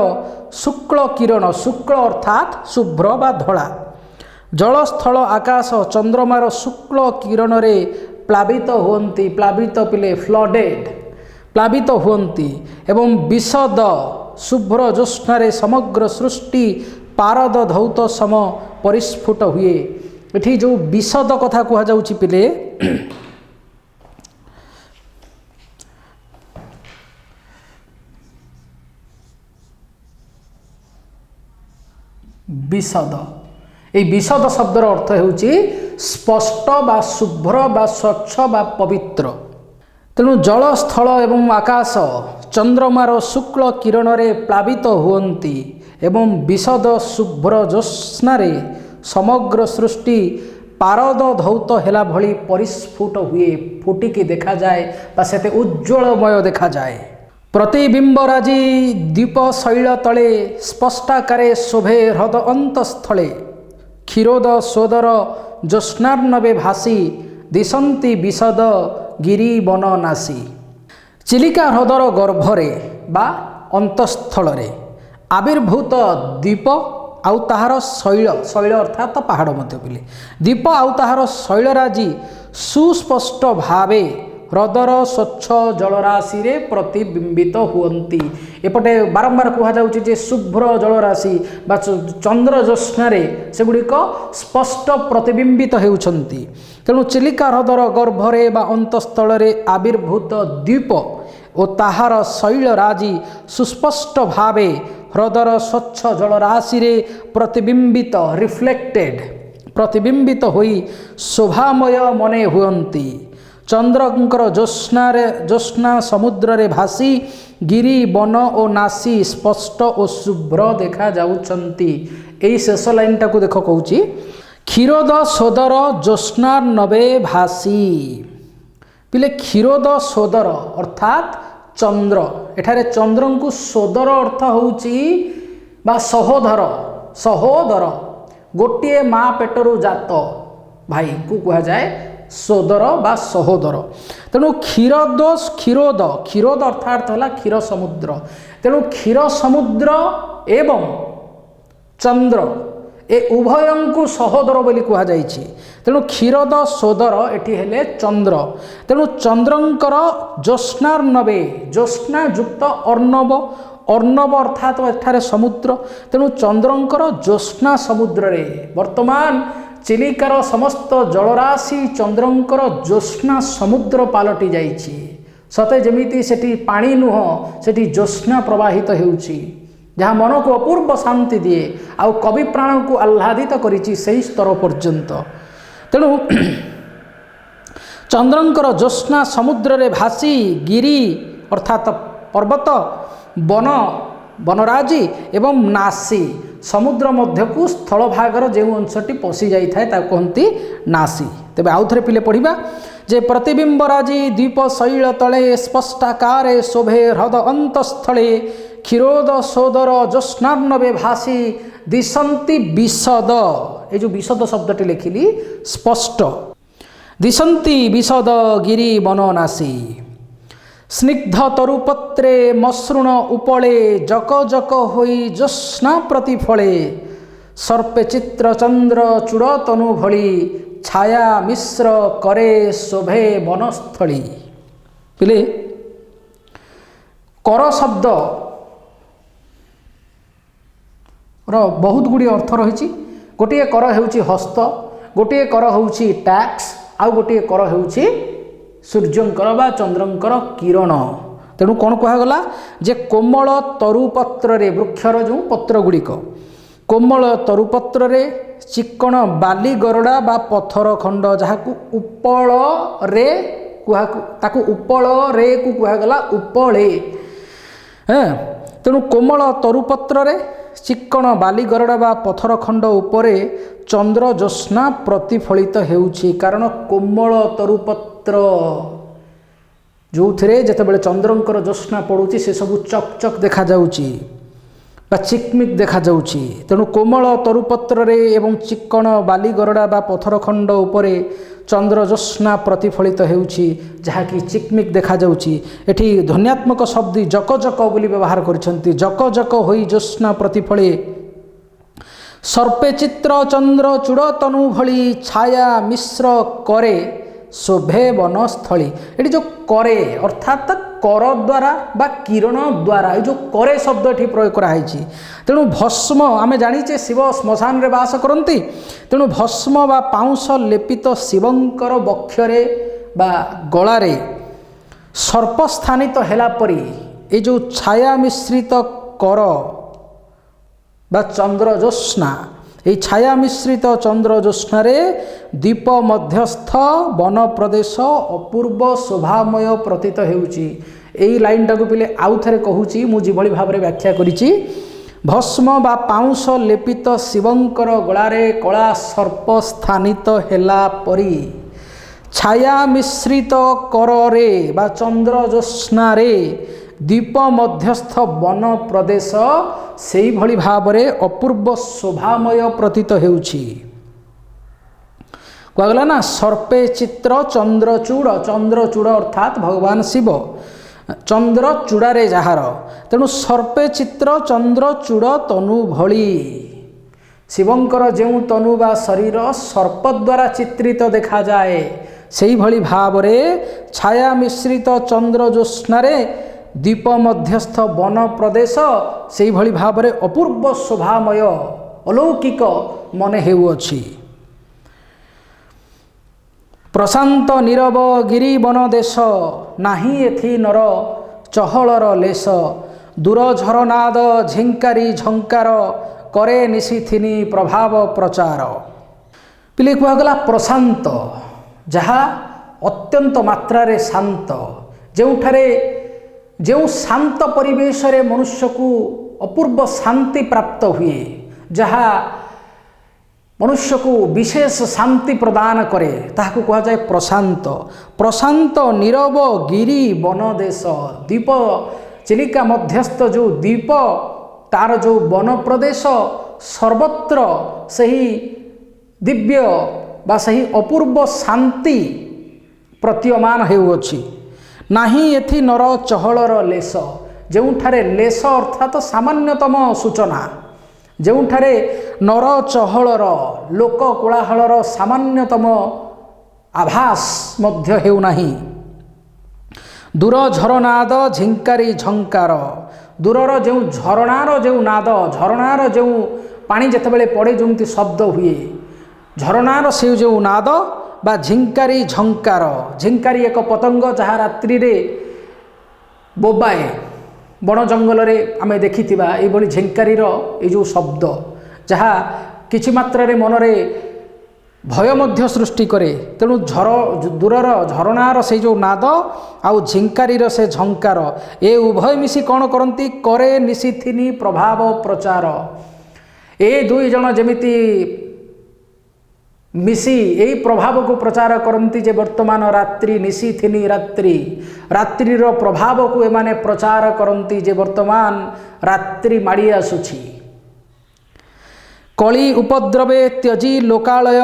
शुक्ल किरण शुक्ल अर्थात शुभ्र बा धला जल स्थल आकाश चंद्रमार शुक्ल किरण रे प्लावित हुअन्ति प्लावित पिले फ्लडेड प्लावित हुअन्ति एवं विशद शुभ्र ज्योत्स्नारे समग्र सृष्टि पारद धौत सम परिस्फुट हुए एठी जो विशद कथा कह जाउछि पिले विशद ए विशद शब्दर अर्थ हेउछि स्पष्ट बा शुभ्र बा स्वच्छ बा पवित्र तेणु जल स्थल एवं आकाश चंद्रमार शुक्ल किरण रे प्लावित हुअन्ति एवं विशद शुभ्र ज्योत्स्नारे समग्र सृष्टि पारद धौत हेला भली परिस्फुट हुए फुटिकी देखा जाए बा सेते उज्ज्वलमय देखा जाए प्रतिबिंबराजी दीप शैल तले स्पष्टाकारे शोभे ह्रद अंतस्थले क्षीरोद सोदर ज्योत्स्नार्णवे भासी दिशन्ति विशद गिरी वन नासी चिलिका ह्रदर गर्भरे बा अंतस्थलरे आविर्भूत दीप आउ ताहार शैल शैल अर्थात पहाड़ मध्य पिले दीप आउ ताहार शैलराजी सुस्पष्ट भावे ह्रदर स्वच्छ जलराशि रे प्रतिबिंबित हुअन्ति एपटे बारंबार कहा जाउछि जे शुभ्र जलराशि बा चंद्र ज्योत्स्नारे सेगुड़िक स्पष्ट प्रतिबिंबित हेउछन्ति तेणु चिलिका ह्रदर गर्भरे बा अंतस्थल रे आविर्भूत द्वीप ଓ ତାହାର ଶୈଳରାଜି ସୁସ୍ପଷ୍ଟ ଭାବେ ହ୍ରଦର ସ୍ୱଚ୍ଛ ଜଳରାଶିରେ ପ୍ରତିବିମ୍ବିତ ପ୍ରତିବିମ୍ବିତ ହୋଇ ଶୋଭାମୟ ମନେ ହୁଅନ୍ତି। ଚନ୍ଦ୍ରଙ୍କର ଜ୍ୟୋତ୍ସ୍ନା ସମୁଦ୍ରରେ ଭାସି ଗିରି ବନ ଓ ନାସି ସ୍ପଷ୍ଟ ଓ ଶୁଭ୍ର ଦେଖାଯାଉଛନ୍ତି। ଏହି ଶେଷ ଲାଇନଟାକୁ ଦେଖ କହୁଛି, କ୍ଷୀରୋଦ ସୋଦର ଜ୍ୟୋତ୍ସ୍ନାର୍ଣ୍ଣବେ ଭାସି। ପିଲେ କ୍ଷୀରୋଦ ସୋଦର ଅର୍ଥାତ୍ ଚନ୍ଦ୍ର, ଏଠାରେ ଚନ୍ଦ୍ରଙ୍କୁ ସୋଦର ଅର୍ଥ ହେଉଛି ବା ସହୋଦର, ଗୋଟିଏ ମା ପେଟରୁ ଜାତ ଭାଇଙ୍କୁ କୁହାଯାଏ ସୋଦର ବା ସହୋଦର। ତେଣୁ କ୍ଷୀରୋଦ ଅର୍ଥାତ୍ ହେଲା କ୍ଷୀର ସମୁଦ୍ର। ତେଣୁ କ୍ଷୀର ସମୁଦ୍ର ଏବଂ ଚନ୍ଦ୍ର ଏ ଉଭୟଙ୍କୁ ସହୋଦର ବୋଲି କୁହାଯାଇଛି। ତେଣୁ କ୍ଷୀରୋଦ ସୋଦର ଏଠି ହେଲେ ଚନ୍ଦ୍ର। ତେଣୁ ଚନ୍ଦ୍ରଙ୍କର ଜ୍ୟୋତ୍ସ୍ନାର୍ଣ୍ଣବେ, ଜ୍ୟୋତ୍ସ୍ନା ଯୁକ୍ତ ଅର୍ଣ୍ଣବ ଅର୍ଥାତ୍ ଏଠାରେ ସମୁଦ୍ର। ତେଣୁ ଚନ୍ଦ୍ରଙ୍କର ଜ୍ୟୋତ୍ସ୍ନା ସମୁଦ୍ରରେ ବର୍ତ୍ତମାନ ଚିଲିକାର ସମସ୍ତ ଜଳରାଶି ଚନ୍ଦ୍ରଙ୍କର ଜ୍ୟୋତ୍ସ୍ନା ସମୁଦ୍ର ପାଲଟି ଯାଇଛି। ସତେ ଯେମିତି ସେଠି ପାଣି ନୁହଁ, ସେଠି ଜ୍ୟୋତ୍ସ୍ନା ପ୍ରବାହିତ ହେଉଛି, ଯାହା ମନକୁ ଅପୂର୍ବ ଶାନ୍ତି ଦିଏ ଆଉ କବି ପ୍ରାଣକୁ ଆହ୍ଲାଦିତ କରିଛି ସେହି ସ୍ତର ପର୍ଯ୍ୟନ୍ତ। ତେଣୁ ଚନ୍ଦ୍ରଙ୍କର ଜ୍ୟୋତ୍ସ୍ନା ସମୁଦ୍ରରେ ଭାସି ଗିରି ଅର୍ଥାତ୍ ପର୍ବତ, ବନରାଜି ଏବଂ ନାସି ସମୁଦ୍ର ମଧ୍ୟକୁ ସ୍ଥଳଭାଗର ଯେଉଁ ଅଂଶଟି ପଶି ଯାଇଥାଏ ତାକୁ କହନ୍ତି ନାସି। ତେବେ ଆଉ ଥରେ ପିଲେ ପଢ଼ିବା ଯେ ପ୍ରତିବିମ୍ବରାଜି ଦ୍ୱୀପ ଶୈଳ ତଳେ ସ୍ପଷ୍ଟାକାରେ ଶୋଭେ ହ୍ରଦ ଅନ୍ତଃସ୍ଥଳେ କ୍ଷୀରୋଦ ସୋଦର ଜ୍ୟୋତ୍ସ୍ନାର୍ଣ୍ଣବେ ଭାସି ଦିଶନ୍ତି ବିଶଦ। ଏ ଯେଉଁ ବିଶଦ ଶବ୍ଦଟି ଲେଖିଲି ସ୍ପଷ୍ଟ, ଦିଶନ୍ତି ବିଶଦ ଗିରି ବନ ନାସି। ସ୍ନିଗ୍ଧ ତରୁପତ୍ରେ ମସୃଣ ଉପଳେ ଜକ ଜକ ହୋଇ ଜ୍ୟୋତ୍ସ୍ନା ପ୍ରତିଫଳେ ସର୍ପେ ଚିତ୍ର ଚନ୍ଦ୍ର ଚୂଡ଼ ତନୁ ଭଳି ଛାୟା ମିଶ୍ର କରେ ଶୋଭେ ବନସ୍ଥଳୀ। ପିଲେ କର ଶବ୍ଦ ବହୁତ ଗୁଡ଼ିଏ ଅର୍ଥ ରହିଛି। ଗୋଟିଏ କର ହେଉଛି ହସ୍ତ, ଗୋଟିଏ କର ହେଉଛି ଟ୍ୟାକ୍ସ, ଆଉ ଗୋଟିଏ କର ହେଉଛି ସୂର୍ଯ୍ୟଙ୍କର ବା ଚନ୍ଦ୍ରଙ୍କର କିରଣ। ତେଣୁ କ'ଣ କୁହାଗଲା ଯେ କୋମଳ ତରୁପତ୍ରରେ, ବୃକ୍ଷର ଯେଉଁ ପତ୍ର ଗୁଡ଼ିକ, କୋମଳ ତରୁପତ୍ରରେ ଚିକ୍କଣ ବାଲି ଗରଡ଼ା ବା ପଥର ଖଣ୍ଡ, ଯାହାକୁ ଉପଳରେ ତାକୁ ଉପଳରେକୁ କୁହାଗଲା ଉପଳେ। ତେଣୁ କୋମଳ ତରୁପତ୍ରରେ ଚିକ୍କଣ ବାଲି ଗରଡ଼ା ବା ପଥର ଖଣ୍ଡ ଉପରେ ଚନ୍ଦ୍ର ଜ୍ୟୋତ୍ସ୍ନା ପ୍ରତିଫଳିତ ହେଉଛି। କାରଣ କୋମଳ ତରୁପତ୍ର ଯେଉଁଥିରେ ଯେତେବେଳେ ଚନ୍ଦ୍ରଙ୍କର ଜ୍ୟୋତ୍ସ୍ନା ପଡ଼ୁଛି ସେସବୁ ଚକ୍ ଚକ୍ ଦେଖାଯାଉଛି ବା ଚିକ୍ମିକ୍ ଦେଖାଯାଉଛି। ତେଣୁ କୋମଳ ତରୁପତ୍ରରେ ଏବଂ ଚିକ୍କଣ ବାଲି ଗରଡ଼ା ବା ପଥର ଖଣ୍ଡ ଉପରେ ଚନ୍ଦ୍ର ଜ୍ୟୋତ୍ସ୍ନା ପ୍ରତିଫଳିତ ହେଉଛି, ଯାହାକି ଚିକ୍ମିକ୍ ଦେଖାଯାଉଛି। ଏଠି ଧ୍ୱନ୍ୟାତ୍ମକ ଶବ୍ଦ ଜକ ଜକ ବୋଲି ବ୍ୟବହାର କରିଛନ୍ତି। ଜକ ଜକ ହୋଇ ଜ୍ୟୋତ୍ସ୍ନା ପ୍ରତିଫଳେ ସର୍ପେ ଚିତ୍ର ଚନ୍ଦ୍ର ଚୂଡ଼ ତନୁ ଭଳି ଛାୟା ମିଶ୍ର କରେ ଶୋଭେ ବନସ୍ଥଳୀ। ଏଠି ଯେଉଁ କରେ ଅର୍ଥାତ୍ କର ଦ୍ୱାରା ବା କିରଣ ଦ୍ୱାରା, এই ଯେଉଁ କରେ ଶବ୍ଦ ଏଠି ପ୍ରୟୋଗ କରାହେଇଛି। ତେଣୁ ଭସ୍ମ, ଆମେ ଜାଣିଛେ ଶିବ ଶ୍ମଶାନରେ ବାସ କରନ୍ତି। ତେଣୁ ଭସ୍ମ ବା ପାଉଁଶ ଲେପିତ ଶିବଙ୍କର ବକ୍ଷରେ ବା ଗଳାରେ ସର୍ପ ସ୍ଥାନିତ ହେଲା ପରି এই ଯେଉଁ ଛାୟା ମିଶ୍ରିତ କର ବା ଚନ୍ଦ୍ର ଜ୍ୟୋତ୍ସ୍ନା, এই ଛାୟା ମିଶ୍ରିତ ଚନ୍ଦ୍ର ଜ୍ୟୋତ୍ସ୍ନାରେ ଦ୍ୱୀପ ମଧ୍ୟସ୍ଥ ବନ ପ୍ରଦେଶ ଅପୂର୍ବ ଶୋଭାମୟ ପ୍ରତୀତ ହେଉଛି। ଏହି ଲାଇନଟାକୁ ପିଲେ ଆଉ ଥରେ କହୁଛି, ମୁଁ ଯେଭଳି ଭାବରେ ବ୍ୟାଖ୍ୟା କରିଛି। ଭସ୍ମ ବା ପାଉଁଶ ଲେପିତ ଶିବଙ୍କର ଗଳାରେ କଳା ସର୍ପ ସ୍ଥାନିତ ହେଲା ପରି ଛାୟା ମିଶ୍ରିତ କରରେ ବା ଚନ୍ଦ୍ର ଜ୍ୟୋତ୍ସ୍ନାରେ ଦ୍ୱୀପ ମଧ୍ୟସ୍ଥ ବନ ପ୍ରଦେଶ ସେହିଭଳି ଭାବରେ ଅପୂର୍ବ ଶୋଭାମୟ ପ୍ରତୀତ ହେଉଛି। କୁହାଗଲା ନା ସର୍ପେ ଚିତ୍ର ଚନ୍ଦ୍ରଚୂଡ଼, ଚନ୍ଦ୍ରଚୂଡ଼ ଅର୍ଥାତ୍ ଭଗବାନ ଶିବ, ଚନ୍ଦ୍ର ଚୂଡ଼ାରେ ଯାହାର। ତେଣୁ ସର୍ପେ ଚିତ୍ର ଚନ୍ଦ୍ରଚୂଡ଼ ତନୁ ଭଳି, ଶିବଙ୍କର ଯେଉଁ ତନୁ ବା ଶରୀର ସର୍ପ ଦ୍ୱାରା ଚିତ୍ରିତ ଦେଖାଯାଏ, ସେହିଭଳି ଭାବରେ ଛାୟା ମିଶ୍ରିତ ଚନ୍ଦ୍ର ଜ୍ୟୋତ୍ସ୍ନାରେ ଦ୍ୱୀପ ମଧ୍ୟସ୍ଥ ବନ ପ୍ରଦେଶ ସେହିଭଳି ଭାବରେ ଅପୂର୍ବ ଶୋଭାମୟ ଅଲୌକିକ ମନେ ହେଉଅଛି। ପ୍ରଶାନ୍ତ ନୀରବ ଗିରିବନ ଦେଶ, ନାହିଁ ଏଥି ନର ଚହଳର ଲେଶ ଦୂର ଝରନାଦ ଝିଙ୍କାରି ଝଙ୍କାର କରେ ନିଶିଥିନି ପ୍ରଭାବ ପ୍ରଚାର। ପିଲେ କୁହାଗଲା ପ୍ରଶାନ୍ତ, ଯାହା ଅତ୍ୟନ୍ତ ମାତ୍ରାରେ ଶାନ୍ତ, ଯେଉଁଠାରେ ଯେଉଁ ଶାନ୍ତ ପରିବେଶରେ ମନୁଷ୍ୟକୁ ଅପୂର୍ବ ଶାନ୍ତି ପ୍ରାପ୍ତ ହୁଏ, ଯାହା ମନୁଷ୍ୟକୁ ବିଶେଷ ଶାନ୍ତି ପ୍ରଦାନ କରେ, ତାହାକୁ କୁହାଯାଏ ପ୍ରଶାନ୍ତ। ପ୍ରଶାନ୍ତ ନୀରବ ଗିରି ବନ ଦେଶ, ଦ୍ୱୀପ ଚିଲିକା ମଧ୍ୟସ୍ଥ ଯେଉଁ ଦ୍ୱୀପ, ତାର ଯେଉଁ ବନ ପ୍ରଦେଶ, ସର୍ବତ୍ର ସେହି ଦିବ୍ୟ ବା ସେହି ଅପୂର୍ବ ଶାନ୍ତି ପ୍ରତୀୟମାନ ହେଉଅଛି। ନାହିଁ ଏଥି ନର ଚହଳର ଲେଶ, ଯେଉଁଠାରେ ଲେଶ ଅର୍ଥାତ୍ ସାମାନ୍ୟତମ ସୂଚନା, ଯେଉଁଠାରେ ନର ଚହଳର ଲୋକ କୋଳାହଳର ସାମାନ୍ୟତମ ଆଭାସ ମଧ୍ୟ ହେଉନାହିଁ। ଦୂର ଝରନାଦ ଝିଙ୍କାରି ଝଙ୍କାର, ଦୂରର ଯେଉଁ ଝରଣାର ଯେଉଁ ନାଦ, ଝରଣାର ଯେଉଁ ପାଣି ଯେତେବେଳେ ପଡ଼େ ଯେମିତି ଶବ୍ଦ ହୁଏ, ଝରଣାର ସେ ଯେଉଁ ନାଦ ବା ଝିଙ୍କାରି ଝଙ୍କାର। ଝିଙ୍କାରି ଏକ ପତଙ୍ଗ ଯାହା ରାତ୍ରିରେ ବୋବାଏ, ବଣ ଜଙ୍ଗଲରେ ଆମେ ଦେଖିଥିବା ଏଇଭଳି ଝିଙ୍କାରିର ଏଇ ଯେଉଁ ଶବ୍ଦ, ଯାହା କିଛି ମାତ୍ରାରେ ମନରେ ଭୟ ମଧ୍ୟ ସୃଷ୍ଟି କରେ। ତେଣୁ ଦୂରର ଝରଣାର ସେଇ ଯେଉଁ ନାଦ ଆଉ ଝିଙ୍କାରିର ସେ ଝଙ୍କାର, ଏ ଉଭୟ ମିଶି କ'ଣ କରନ୍ତି? କରେ ନିଶିଥିନି ପ୍ରଭାବ ପ୍ରଚାର। ଏ ଦୁଇ ଜଣ ଯେମିତି ମିଶି ଏହି ପ୍ରଭାବକୁ ପ୍ରଚାର କରନ୍ତି ଯେ ବର୍ତ୍ତମାନ ରାତ୍ରି, ନିଶିଥିନି ରାତ୍ରି, ରାତ୍ରିର ପ୍ରଭାବକୁ ଏମାନେ ପ୍ରଚାର କରନ୍ତି ଯେ ବର୍ତ୍ତମାନ ରାତ୍ରି ମାଡ଼ି ଆସୁଛି। କଳି ଉପଦ୍ରବେ ତ୍ୟଜି ଲୋକାଳୟ,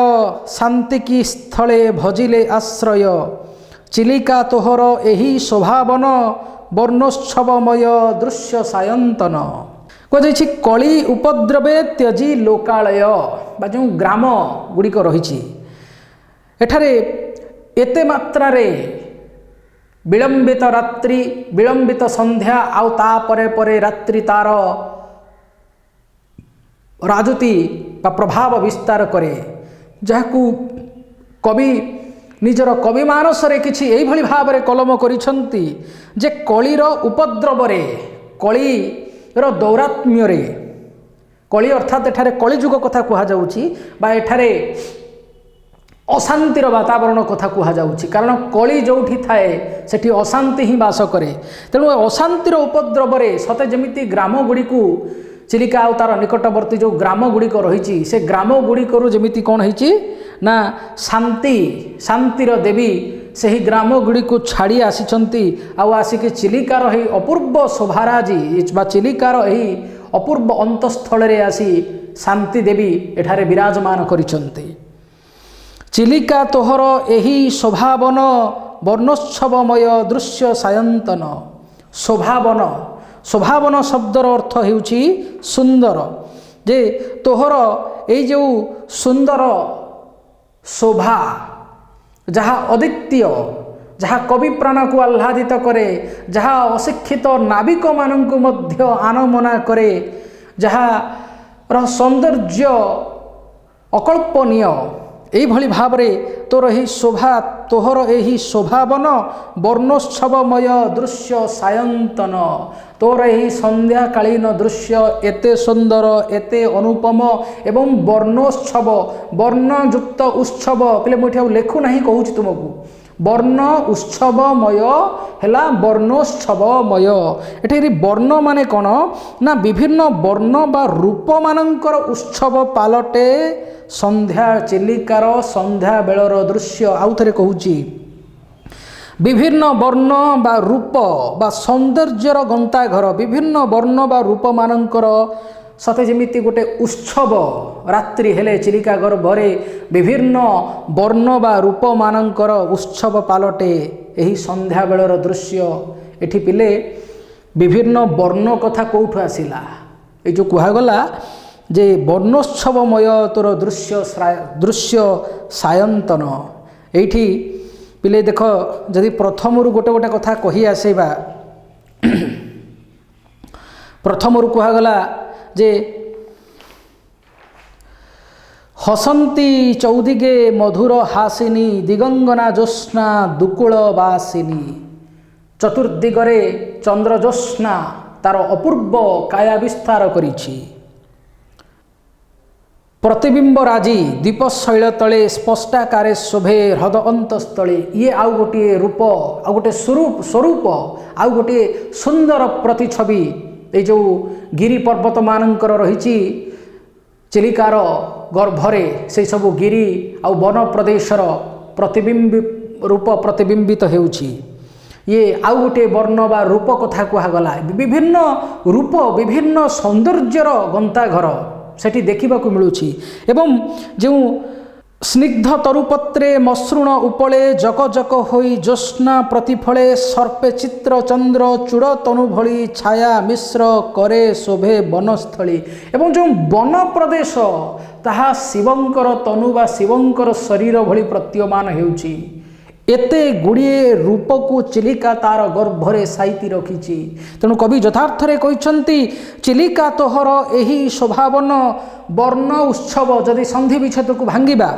ଶାନ୍ତିକି ସ୍ଥଳେ ଭଜିଲେ ଆଶ୍ରୟ। ଚିଲିକା ତୋହର ଏହି ଶୋଭାବନ, ବର୍ଣ୍ଣୋତ୍ସବମୟ ଦୃଶ୍ୟ ସାୟନ୍ତନ। କୁହାଯାଇଛି କଳି ଉପଦ୍ରବେ ତ୍ୟଜି ଲୋକାଳୟ, ବା ଯେଉଁ ଗ୍ରାମ ଗୁଡ଼ିକ ରହିଛି, ଏଠାରେ ଏତେ ମାତ୍ରାରେ ବିଳମ୍ବିତ ରାତ୍ରି, ବିଳମ୍ବିତ ସନ୍ଧ୍ୟା ଆଉ ତାପରେ ପରେ ରାତ୍ରି ତାର ରାଜୁତି ବା ପ୍ରଭାବ ବିସ୍ତାର କରେ, ଯାହାକୁ କବି ନିଜର କବି ମାନସରେ କିଛି ଏଇଭଳି ଭାବରେ କଲମ କରିଛନ୍ତି ଯେ କଳିର ଉପଦ୍ରବରେ, କଳିର ଦୌରାତ୍ମ୍ୟରେ, କଳି ଅର୍ଥାତ୍ ଏଠାରେ କଳିଯୁଗ କଥା କୁହାଯାଉଛି ବା ଏଠାରେ ଅଶାନ୍ତିର ବାତାବରଣ କଥା କୁହାଯାଉଛି, କାରଣ କଳି ଯେଉଁଠି ଥାଏ ସେଠି ଅଶାନ୍ତି ହିଁ ବାସ କରେ। ତେଣୁ ଅଶାନ୍ତିର ଉପଦ୍ରବରେ ସତେ ଯେମିତି ଗ୍ରାମ ଗୁଡ଼ିକୁ, ଚିଲିକା ଆଉ ତାର ନିକଟବର୍ତ୍ତୀ ଯେଉଁ ଗ୍ରାମ ଗୁଡ଼ିକ ରହିଛି, ସେ ଗ୍ରାମ ଗୁଡ଼ିକରୁ ଯେମିତି କ'ଣ ହେଇଛି ନା ଶାନ୍ତିର ଦେବୀ ସେହି ଗ୍ରାମ ଗୁଡ଼ିକୁ ଛାଡ଼ି ଆସିଛନ୍ତି ଆଉ ଆସିକି ଚିଲିକାର ଏହି ଅପୂର୍ବ ଶୋଭାରାଜି ବା ଚିଲିକାର ଏହି ଅପୂର୍ବ ଅନ୍ତଃସ୍ଥଳରେ ଆସି ଶାନ୍ତି ଦେବୀ ଏଠାରେ ବିରାଜମାନ କରିଛନ୍ତି। ଚିଲିକା ତୋହର ଏହି ଶୋଭାବନ, ବର୍ଣ୍ଣୋତ୍ସବମୟ ଦୃଶ୍ୟ ସାୟନ୍ତନ। ଶୋଭାବନ, ଶୋଭାବନ ଶବ୍ଦର ଅର୍ଥ ହେଉଛି ସୁନ୍ଦର, ଯେ ତୋହର ଏଇ ଯେଉଁ ସୁନ୍ଦର ଶୋଭା, ଯାହା ଅଦ୍ୱିତୀୟ, ଯାହା କବି ପ୍ରାଣକୁ ଆହ୍ଲାଦିତ କରେ, ଯାହା ଅଶିକ୍ଷିତ ନାବିକମାନଙ୍କୁ ମଧ୍ୟ ଆନମନା କରେ, ଯାହାର ସୌନ୍ଦର୍ଯ୍ୟ ଅକଳ୍ପନୀୟ, ଏଇଭଳି ଭାବରେ ତୋର ଏହି ଶୋଭା, ତୋହର ଏହି ଶୋଭାବନ, ବର୍ଣ୍ଣୋତ୍ସବମୟ ଦୃଶ୍ୟ ସାୟନ୍ତନ। ତୋର ଏହି ସନ୍ଧ୍ୟାକାଳୀନ ଦୃଶ୍ୟ ଏତେ ସୁନ୍ଦର, ଏତେ ଅନୁପମ ଏବଂ ବର୍ଣ୍ଣୋତ୍ସବ, ବର୍ଣ୍ଣଯୁକ୍ତ ଉତ୍ସବ। ପିଲେ ମୁଁ ଏଠି ଆଉ ଲେଖୁନାହିଁ, କହୁଛି ତୁମକୁ, ବର୍ଣ୍ଣ ଉତ୍ସବମୟ ହେଲା ବର୍ଣ୍ଣୋତ୍ସବମୟ। ଏଠି ବର୍ଣ୍ଣ ମାନେ କ'ଣ ନା ବିଭିନ୍ନ ବର୍ଣ୍ଣ ବା ରୂପମାନଙ୍କର ଉତ୍ସବ ପାଲଟେ ସନ୍ଧ୍ୟା, ଚିଲିକାର ସନ୍ଧ୍ୟା ବେଳର ଦୃଶ୍ୟ। ଆଉ ଥରେ କହୁଛି, ବିଭିନ୍ନ ବର୍ଣ୍ଣ ବା ରୂପ ବା ସୌନ୍ଦର୍ଯ୍ୟର ଗନ୍ତାଘର, ବିଭିନ୍ନ ବର୍ଣ୍ଣ ବା ରୂପମାନଙ୍କର ସତେ ଯେମିତି ଗୋଟେ ଉତ୍ସବ ରାତ୍ରି ହେଲେ ଚିଲିକା ଗର୍ଭରେ ବିଭିନ୍ନ ବର୍ଣ୍ଣ ବା ରୂପମାନଙ୍କର ଉତ୍ସବ ପାଲଟେ ଏହି ସନ୍ଧ୍ୟାବେଳର ଦୃଶ୍ୟ। ଏଠି ପିଲେ ବିଭିନ୍ନ ବର୍ଣ୍ଣ କଥା କେଉଁଠୁ ଆସିଲା? ଏଇ ଯେଉଁ କୁହାଗଲା ଯେ ବର୍ଣ୍ଣୋତ୍ସବମୟ ତୋର ଦୃଶ୍ୟ ସାୟନ୍ତନ। ଏଇଠି ପିଲେ ଦେଖ, ଯଦି ପ୍ରଥମରୁ ଗୋଟେ ଗୋଟେ କଥା କହି ଆସିବା, ପ୍ରଥମରୁ କୁହାଗଲା ଯେ ହସନ୍ତି ଚୌଦିଗେ ମଧୁର ହାସିନୀ, ଦିଗଙ୍ଗନା ଜ୍ୟୋତ୍ସ୍ନା ଦୁକୁଳ ବାସିନୀ। ଚତୁର୍ଦିଗରେ ଚନ୍ଦ୍ରଜ୍ୟୋତ୍ସ୍ନା ତାର ଅପୂର୍ବ କାୟା ବିସ୍ତାର କରିଛି। ପ୍ରତିବିମ୍ବ ରାଜି ଦୀପଶୈଳ ତଳେ ସ୍ପଷ୍ଟାକାରେ ଶୋଭେ ହ୍ରଦ ଅନ୍ତଃସ୍ଥଳେ। ଇଏ ଆଉ ଗୋଟିଏ ରୂପ, ଆଉ ଗୋଟିଏ ସ୍ୱରୂପ, ଆଉ ଗୋଟିଏ ସୁନ୍ଦର ପ୍ରତିଛବି ଏଇ ଯେଉଁ ଗିରି ପର୍ବତମାନଙ୍କର ରହିଛି ଚିଲିକାର ଗର୍ଭରେ, ସେହି ସବୁ ଗିରି ଆଉ ବନ ପ୍ରଦେଶର ରୂପ ପ୍ରତିବିମ୍ବିତ ହେଉଛି। ଇଏ ଆଉ ଗୋଟିଏ ବର୍ଣ୍ଣ ବା ରୂପ କଥା କୁହାଗଲା। ବିଭିନ୍ନ ରୂପ, ବିଭିନ୍ନ ସୌନ୍ଦର୍ଯ୍ୟର ଗନ୍ତାଘର ସେଠି ଦେଖିବାକୁ ମିଳୁଛି। ଏବଂ ଯେଉଁ ସ୍ନିଗ୍ଧ ତରୁପତ୍ରେ ମସୃଣ ଉପଳେ ଜକ ଜକ ହୋଇ ଜ୍ୟୋତ୍ସ୍ନା ପ୍ରତିଫଳେ ସର୍ପେ ଚିତ୍ର ଚନ୍ଦ୍ର ଚୂଡ଼ ତନୁ ଭଳି ଛାୟା ମିଶ୍ର କରେ ଶୋଭେ ବନସ୍ଥଳୀ। ଏବଂ ଯେଉଁ ବନ ପ୍ରଦେଶ ତାହା ଶିବଙ୍କର ତନୁ ବା ଶିବଙ୍କର ଶରୀର ଭଳି ପ୍ରତୀୟମାନ ହେଉଛି। ଏତେ ଗୁଡ଼ିଏ ରୂପକୁ ଚିଲିକା ତାର ଗର୍ଭରେ ସାଇତି ରଖିଛି। ତେଣୁ କବି ଯଥାର୍ଥରେ କହିଛନ୍ତି ଚିଲିକା ତୋହର ଏହି ଶୋଭାବନ ବର୍ଣ୍ଣ ଉତ୍ସବ। ଯଦି ସନ୍ଧି ବିଚ୍ଛେଦକୁ ଭାଙ୍ଗିବା,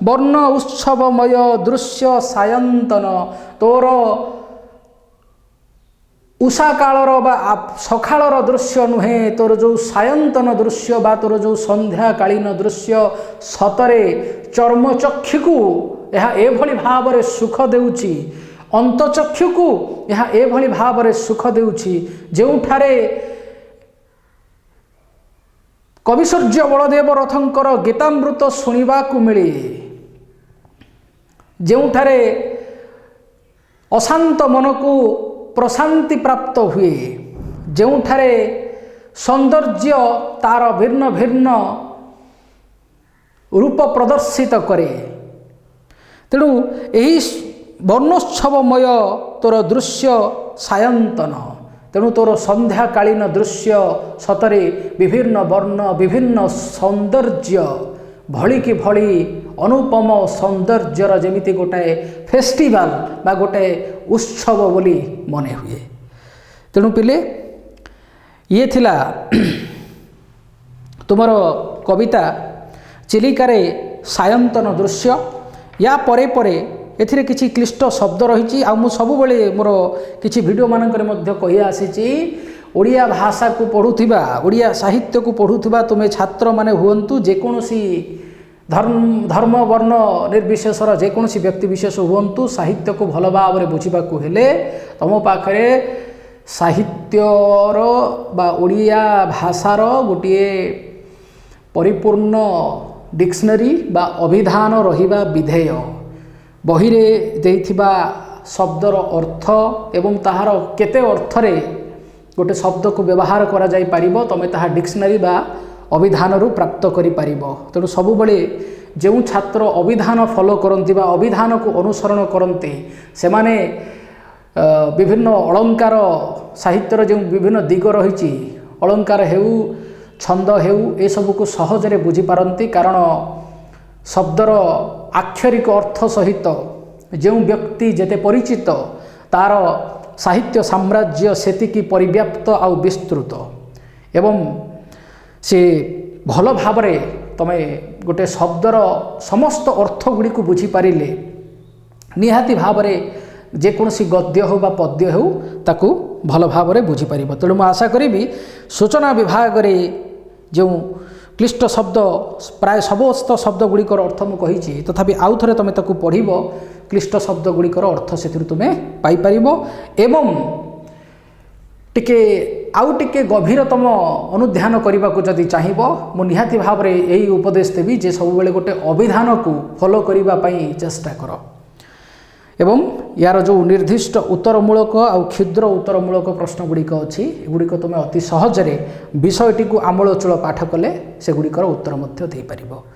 ବର୍ଣ୍ଣ ଉତ୍ସବମୟ ଦୃଶ୍ୟ ସାୟନ୍ତନ। ତୋର ଉଷା କାଳର ବା ସକାଳର ଦୃଶ୍ୟ ନୁହେଁ, ତୋର ଯେଉଁ ସାୟନ୍ତନ ଦୃଶ୍ୟ ବା ତୋର ଯେଉଁ ସନ୍ଧ୍ୟାକାଳୀନ ଦୃଶ୍ୟ ସତରେ ଚର୍ମଚକ୍ଷୁକୁ ଏହା ଏଭଳି ଭାବରେ ସୁଖ ଦେଉଛି, ଅନ୍ତଚକ୍ଷୁକୁ ଏହା ଏଭଳି ଭାବରେ ସୁଖ ଦେଉଛି, ଯେଉଁଠାରେ କବିସୂର୍ଯ୍ୟ ବଳଦେବ ରଥଙ୍କର ଗୀତାମୃତ ଶୁଣିବାକୁ ମିଳେ, ଯେଉଁଠାରେ ଅଶାନ୍ତ ମନକୁ ପ୍ରଶାନ୍ତି ପ୍ରାପ୍ତ ହୁଏ, ଯେଉଁଠାରେ ସୌନ୍ଦର୍ଯ୍ୟ ତାର ଭିନ୍ନ ଭିନ୍ନ ରୂପ ପ୍ରଦର୍ଶିତ କରେ। ତେଣୁ ଏହି ବର୍ଣ୍ଣୋତ୍ସବମୟ ତୋର ଦୃଶ୍ୟ ସାୟନ୍ତନ। ତେଣୁ ତୋର ସନ୍ଧ୍ୟାକାଳୀନ ଦୃଶ୍ୟ ସତରେ ବିଭିନ୍ନ ବର୍ଣ୍ଣ, ବିଭିନ୍ନ ସୌନ୍ଦର୍ଯ୍ୟ ଭଳିକି ଭଳି ଅନୁପମ ସୌନ୍ଦର୍ଯ୍ୟର ଯେମିତି ଗୋଟାଏ ଫେଷ୍ଟିଭାଲ ବା ଗୋଟାଏ ଉତ୍ସବ ବୋଲି ମନେ ହୁଏ। ତେଣୁ ପିଲେ, ଇଏ ଥିଲା ତୁମର କବିତା ଚିଲିକାରେ ସାୟନ୍ତନ ଦୃଶ୍ୟ। ୟା ପରେ ପରେ ଏଥିରେ କିଛି କ୍ଲିଷ୍ଟ ଶବ୍ଦ ରହିଛି। ଆଉ ମୁଁ ସବୁବେଳେ ମୋର କିଛି ଭିଡ଼ିଓ ମାନଙ୍କରେ ମଧ୍ୟ କହି ଆସିଛି, ଓଡ଼ିଆ ଭାଷାକୁ ପଢ଼ୁଥିବା, ଓଡ଼ିଆ ସାହିତ୍ୟକୁ ପଢ଼ୁଥିବା ତୁମେ ଛାତ୍ରମାନେ ହୁଅନ୍ତୁ, ଯେକୌଣସି ଧର୍ମ ବର୍ଣ୍ଣ ନିର୍ବିଶେଷର ଯେକୌଣସି ବ୍ୟକ୍ତିବିଶେଷ ହୁଅନ୍ତୁ, ସାହିତ୍ୟକୁ ଭଲ ଭାବରେ ବୁଝିବାକୁ ହେଲେ ତୁମ ପାଖରେ ସାହିତ୍ୟର ବା ଓଡ଼ିଆ ଭାଷାର ଗୋଟିଏ ପରିପୂର୍ଣ୍ଣ ଡିକ୍ସନାରୀ ବା ଅଭିଧାନ ରହିବା ବିଧେୟ। ବହିରେ ଦେଇଥିବା ଶବ୍ଦର ଅର୍ଥ ଏବଂ ତାହାର କେତେ ଅର୍ଥରେ ଗୋଟେ ଶବ୍ଦକୁ ବ୍ୟବହାର କରାଯାଇପାରିବ, ତୁମେ ତାହା ଡିକ୍ସନାରୀ ବା ଅଭିଧାନରୁ ପ୍ରାପ୍ତ କରିପାରିବ। ତେଣୁ ସବୁବେଳେ ଯେଉଁ ଛାତ୍ର ଅଭିଧାନ ଫଲୋ କରନ୍ତି ବା ଅଭିଧାନକୁ ଅନୁସରଣ କରନ୍ତି, ସେମାନେ ବିଭିନ୍ନ ଅଳଙ୍କାର, ସାହିତ୍ୟର ଯେଉଁ ବିଭିନ୍ନ ଦିଗ ରହିଛି, ଅଳଙ୍କାର ହେଉ, ଛନ୍ଦ ହେଉ, ଏସବୁକୁ ସହଜରେ ବୁଝିପାରନ୍ତି। କାରଣ ଶବ୍ଦର ଆକ୍ଷରିକ ଅର୍ଥ ସହିତ ଯେଉଁ ବ୍ୟକ୍ତି ଯେତେ ପରିଚିତ, ତାର ସାହିତ୍ୟ ସାମ୍ରାଜ୍ୟ ସେତିକି ପରିବ୍ୟାପ୍ତ ଆଉ ବିସ୍ତୃତ। ଏବଂ ସେ ଭଲ ଭାବରେ ତମେ ଗୋଟେ ଶବ୍ଦର ସମସ୍ତ ଅର୍ଥ ଗୁଡ଼ିକୁ ବୁଝିପାରିଲେ ନିହାତି ଭାବରେ ଯେକୌଣସି ଗଦ୍ୟ ହେଉ ବା ପଦ୍ୟ ହେଉ ତାକୁ ଭଲ ଭାବରେ ବୁଝିପାରିବ। ତେଣୁ ମୁଁ ଆଶା କରିବି ସୂଚନା ବିଭାଗରେ ଯେଉଁ କ୍ଲିଷ୍ଟ ଶବ୍ଦ, ପ୍ରାୟ ସମସ୍ତ ଶବ୍ଦ ଗୁଡ଼ିକର ଅର୍ଥ ମୁଁ କହିଛି, ତଥାପି ଆଉ ଥରେ ତୁମେ ତାକୁ ପଢ଼ିବ, କ୍ଲିଷ୍ଟ ଶବ୍ଦ ଗୁଡ଼ିକର ଅର୍ଥ ସେଥିରୁ ତୁମେ ପାଇପାରିବ। ଏବଂ ଆଉ ଟିକେ ଗଭୀରତମ ଅନୁଧ୍ୟାନ କରିବାକୁ ଯଦି ଚାହିଁବ, ମୁଁ ନିହାତି ଭାବରେ ଏହି ଉପଦେଶ ଦେବି ଯେ ସବୁବେଳେ ଗୋଟେ ଅଭିଧାନକୁ ଫଲୋ କରିବା ପାଇଁ ଚେଷ୍ଟା କର। ଏବଂ ୟାର ଯେଉଁ ନିର୍ଦ୍ଦିଷ୍ଟ ଉତ୍ତରମୂଳକ ଆଉ କ୍ଷୁଦ୍ର ଉତ୍ତରମୂଳକ ପ୍ରଶ୍ନ ଗୁଡ଼ିକ ଅଛି, ଏଗୁଡ଼ିକ ତୁମେ ଅତି ସହଜରେ ବିଷୟଟିକୁ ଆମୂଳଚୂଳ ପାଠ କଲେ ସେଗୁଡ଼ିକର ଉତ୍ତର ମଧ୍ୟ ଦେଇପାରିବ।